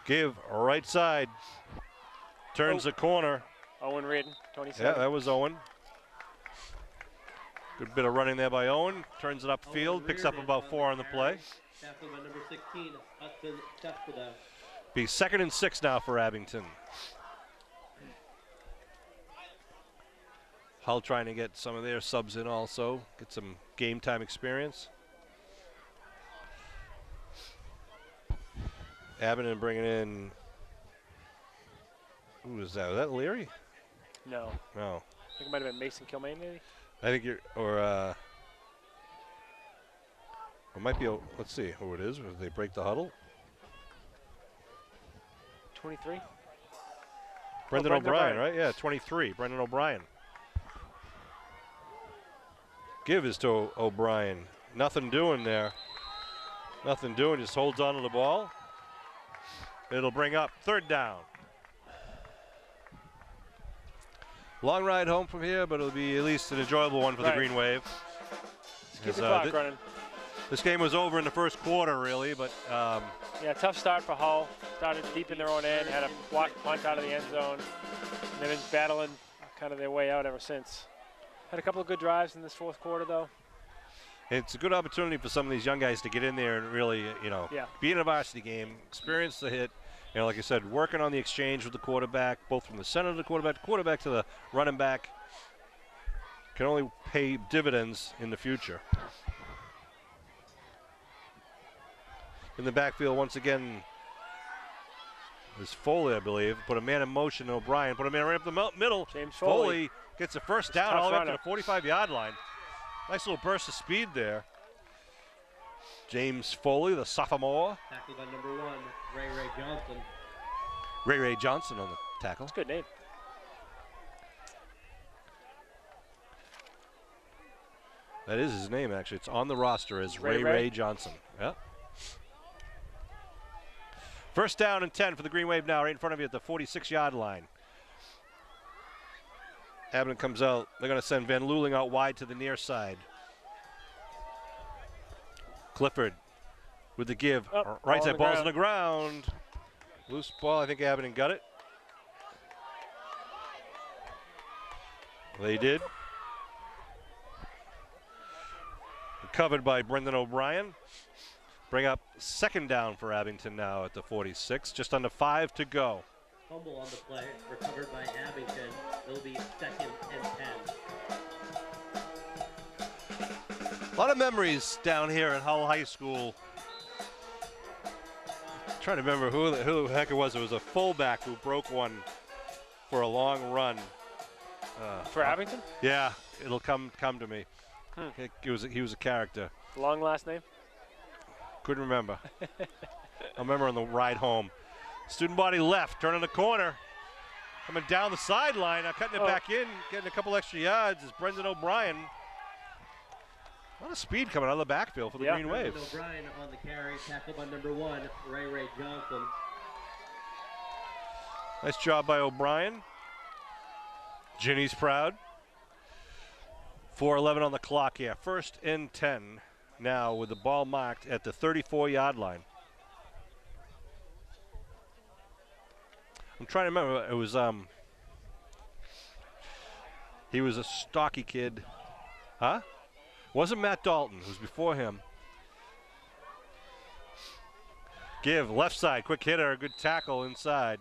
Give right side. Turns the corner. Owen Reardon, 27. Yeah, that was Owen. Good bit of running there by Owen. Turns it upfield, picks up about 4 on the play. Tackled by number 16, Hudson Cespedes. Be 2nd and 6 now for Abington. Hull trying to get some of their subs in also, get some game time experience. Abington bringing in, who is that? Was that Leary? No. No. I think it might have been Mason Kilmaine, maybe. I think you're, or it might be, let's see who it is. Did they break the huddle? 23. Brendan O'Brien, right? Yeah, 23. Brendan O'Brien. Give is to O'Brien. Nothing doing there. Nothing doing, just holds on to the ball. It'll bring up 3rd down. Long ride home from here, but it'll be at least an enjoyable one for the Green Wave. Keep the clock running. This game was over in the first quarter, really, but yeah, tough start for Hull. Started deep in their own end, had a block punt out of the end zone. And they've been battling kind of their way out ever since. Had a couple of good drives in this 4th quarter, though. It's a good opportunity for some of these young guys to get in there and really, be in a varsity game, experience the hit. Like I said, working on the exchange with the quarterback, both from the center to the quarterback to the running back, can only pay dividends in the future. In the backfield, once again, is Foley, I believe. Put a man in motion, O'Brien. Put a man right up the middle. James Foley gets the first down all the way up to the runner. 45-yard line. Nice little burst of speed there. James Foley, the sophomore. Tackled by number 1, Ray Johnson. Ray Johnson on the tackle. That's a good name. That is his name, actually. It's on the roster as Ray Johnson. Yep. 1st down and 10 for the Green Wave now, right in front of you at the 46-yard line. Abington comes out. They're going to send Van Luling out wide to the near side. Clifford with the give. Right side, ball's on the ground. Loose ball, I think Abington got it. They did. Covered by Brendan O'Brien. Bring up 2nd down for Abington now at the 46. Just under 5 to go. Fumble on the play, recovered by Abington. It'll be 2nd and 10. A lot of memories down here at Hull High School. Trying to remember who the heck it was. It was a fullback who broke one for a long run. For Abington? Yeah, it'll come to me. He was a character. Long last name? Couldn't remember. I remember on the ride home. Student body left, turning the corner. Coming down the sideline, now cutting it back in, getting a couple extra yards is Brendan O'Brien. A lot of speed coming out of the backfield for the Green Wave. Brendan O'Brien on the carry, tackled by number 1, Ray Johnson. Nice job by O'Brien. Ginny's proud. 4:11 on the clock here. 1st and 10 now with the ball marked at the 34-yard line. I'm trying to remember. It was he was a stocky kid. Huh? Wasn't Matt Dalton. It was before him. Give left side, quick hitter, good tackle inside.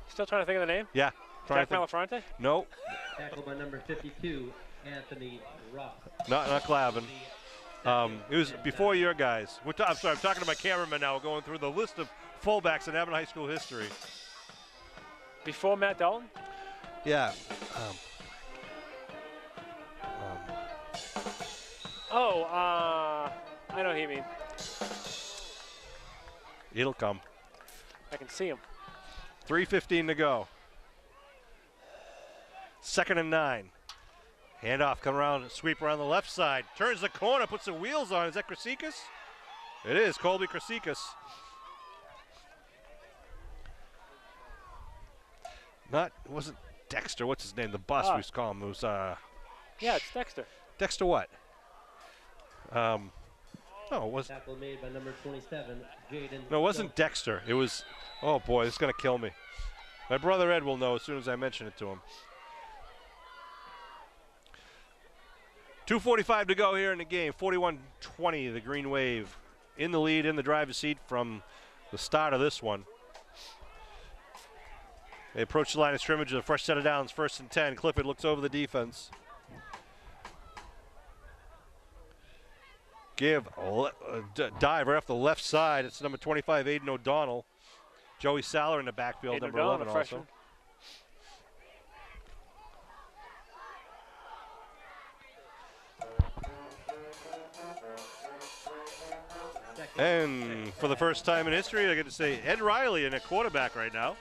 Still trying to think of the name? Yeah. Jack Malafronte? No. Tackled by number 52, Anthony Ruff. Not Clavin. It was before your guys. I'm sorry, I'm talking to my cameraman now. We're going through the list of fullbacks in Abington High School history. Before Matt Dalton? Yeah. I know who you mean. It'll come. I can see him. 3:15 to go. 2nd and 9. Handoff, come around, sweep around the left side. Turns the corner, puts the wheels on. Is that Krasikas? It is, Colby Krasikas. It wasn't Dexter. What's his name? The bus we used to call him. It was, yeah, it's Dexter. Dexter what? No, it wasn't. Tackle made by number 27, Jaden. No, it wasn't Dexter. It was, oh boy, this is going to kill me. My brother Ed will know as soon as I mention it to him. 2:45 to go here in the game. 41-20, the Green Wave in the lead, in the driver's seat from the start of this one. They approach the line of scrimmage with a fresh set of downs, 1st and 10. Clifford looks over the defense. Give a dive right off the left side. It's number 25, Aiden O'Donnell. Joey Saller in the backfield, number 11 also. And for the first time in history, I get to say Ed Riley in a quarterback right now.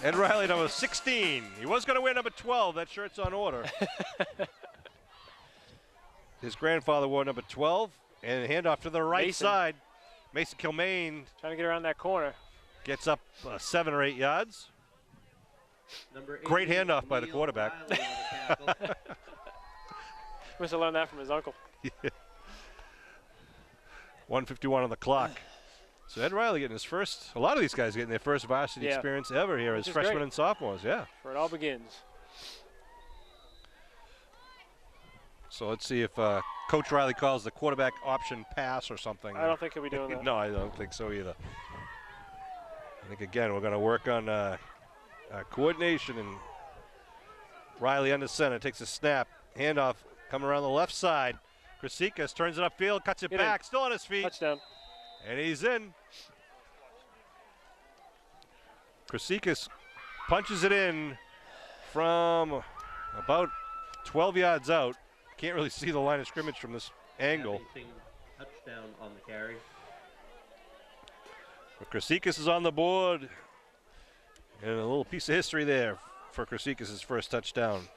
Ed Riley, number 16. He was going to wear number 12. That shirt's on order. His grandfather wore number 12. And handoff to the right side. Mason Kilmaine. Trying to get around that corner. Gets up 7 or 8 yards. Great handoff by the quarterback. Must have learned that from his uncle. 1:51 on the clock. So Ed Riley getting his first, a lot of these guys getting their first varsity experience ever here as freshmen and sophomores, Where it all begins. So let's see if Coach Riley calls the quarterback option pass or something. I don't think he'll be doing that. No, I don't think so either. I think, again, we're going to work on coordination. And Riley under center, takes a snap, handoff, coming around the left side. Krasikas turns it upfield, cuts it back, still on his feet. Touchdown. And he's in. Krasikas punches it in from about 12 yards out. Can't really see the line of scrimmage from this angle. Touchdown on the carry. But Krasikas is on the board. And a little piece of history there for Krasikas' first touchdown.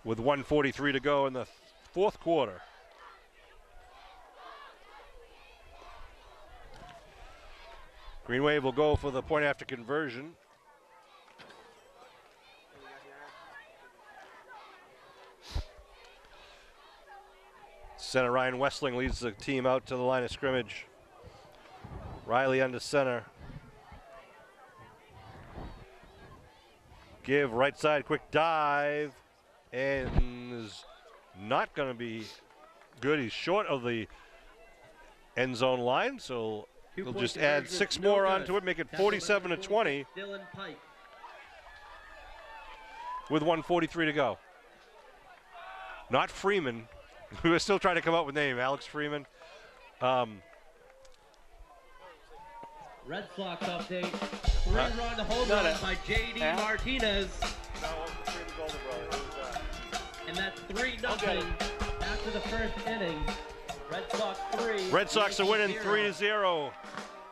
With 1:43 to go in the 4th quarter. Green Wave will go for the point after conversion. Center Ryan Westling leads the team out to the line of scrimmage. Riley under center. Give right side, quick dive, and is not going to be good. He's short of the end zone line, so he'll just add 6 more onto it, make it 47-20 with 1:43 to go. Not Freeman. We were still trying to come up with a name. Alex Freeman. Red Sox update. 3-run home run by J.D. Martinez. And that's 3-0 after the first inning. Red Sox 3. Red Sox are winning 3-0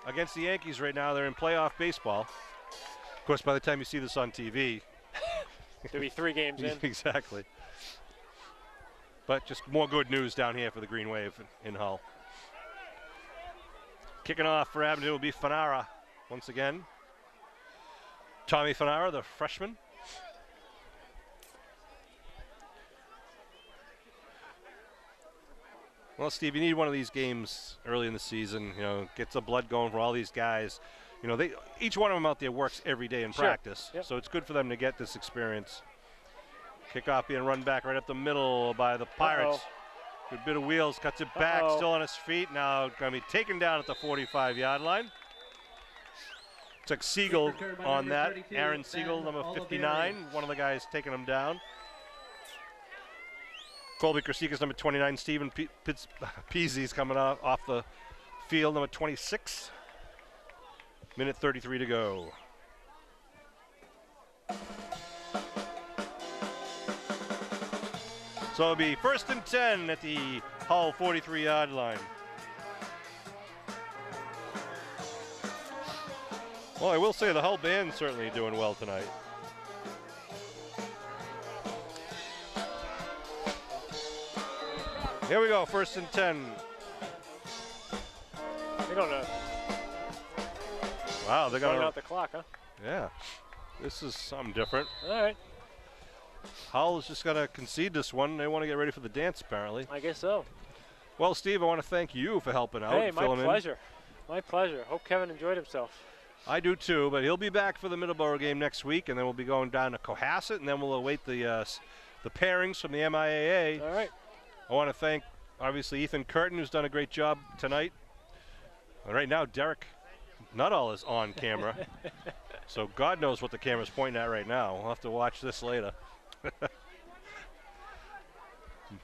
against the Yankees right now. They're in playoff baseball. Of course, by the time you see this on TV, there'll be 3 games in. Exactly. But just more good news down here for the Green Wave in Hull. Kicking off for Abington will be Fanara once again. Tommy Fanara, the freshman. Well, Steve, you need one of these games early in the season. You know, get the blood going for all these guys. You know, each one of them out there works every day in practice, so it's good for them to get this experience. Kickoff being run back right up the middle by the Pirates. Good bit of wheels, cuts it back, still on his feet. Now going to be taken down at the 45-yard line. Took Siegel on that. Aaron Siegel, number 59, one of the guys taking him down. Colby Krasikas, number 29. Stephen Peasy's coming off the field, number 26. Minute 33 to go. So it'll be 1st and 10 at the Hull 43-yard line. Well, I will say the Hull band's certainly doing well tonight. Here we go, 1st and 10. They don't know. Wow, they're going out the clock, huh? Yeah, this is something different. All right. Hull is just going to concede this one. They want to get ready for the dance, apparently. I guess so. Well, Steve, I want to thank you for helping out. Hey, my pleasure. My pleasure. Hope Kevin enjoyed himself. I do too, but he'll be back for the Middleborough game next week, and then we'll be going down to Cohasset, and then we'll await the pairings from the MIAA. All right. I want to thank, obviously, Ethan Curtin, who's done a great job tonight. And right now, Derek Nuttall is on camera. So God knows what the camera's pointing at right now. We'll have to watch this later.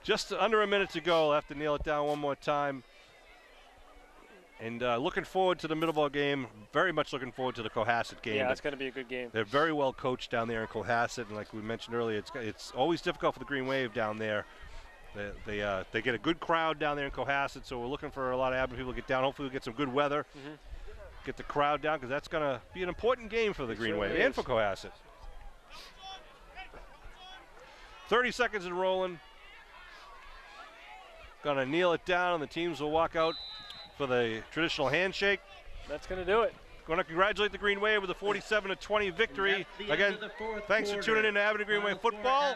Just under a minute to go. I'll have to kneel it down one more time. And looking forward to the Middleborough game. Very much looking forward to the Cohasset game. Yeah, it's going to be a good game. They're very well coached down there in Cohasset, and like we mentioned earlier, it's always difficult for the Green Wave down there. They get a good crowd down there in Cohasset, so we're looking for a lot of Abington people to get down. Hopefully we'll get some good weather, get the crowd down, because that's going to be an important game for the Green Wave and for Cohasset. 30 seconds and rolling. Going to kneel it down, and the teams will walk out for the traditional handshake. That's going to do it. Going to congratulate the Green Wave with a 47-20 victory. Again, thanks for tuning in to Abington Green Wave football.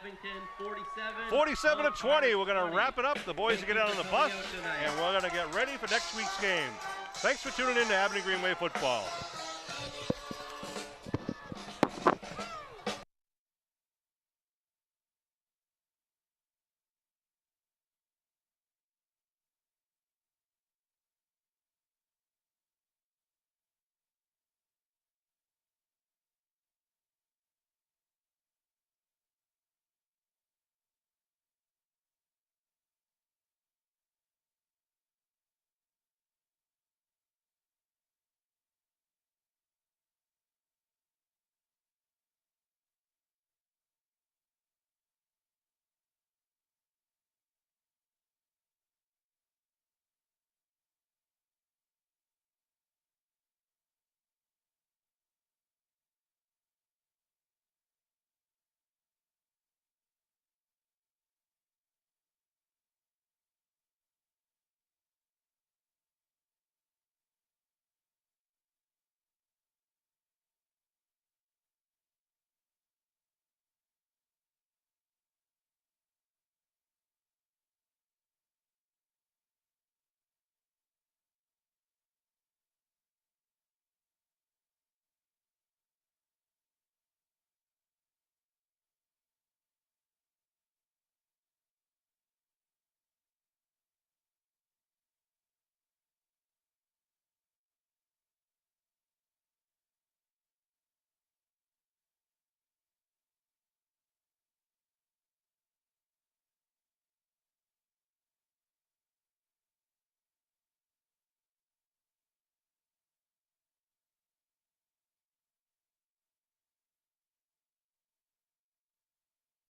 47-20. We're going to wrap it up. The boys will get out on the bus, and we're going to get ready for next week's game. Thanks for tuning in to Abington Green Wave football.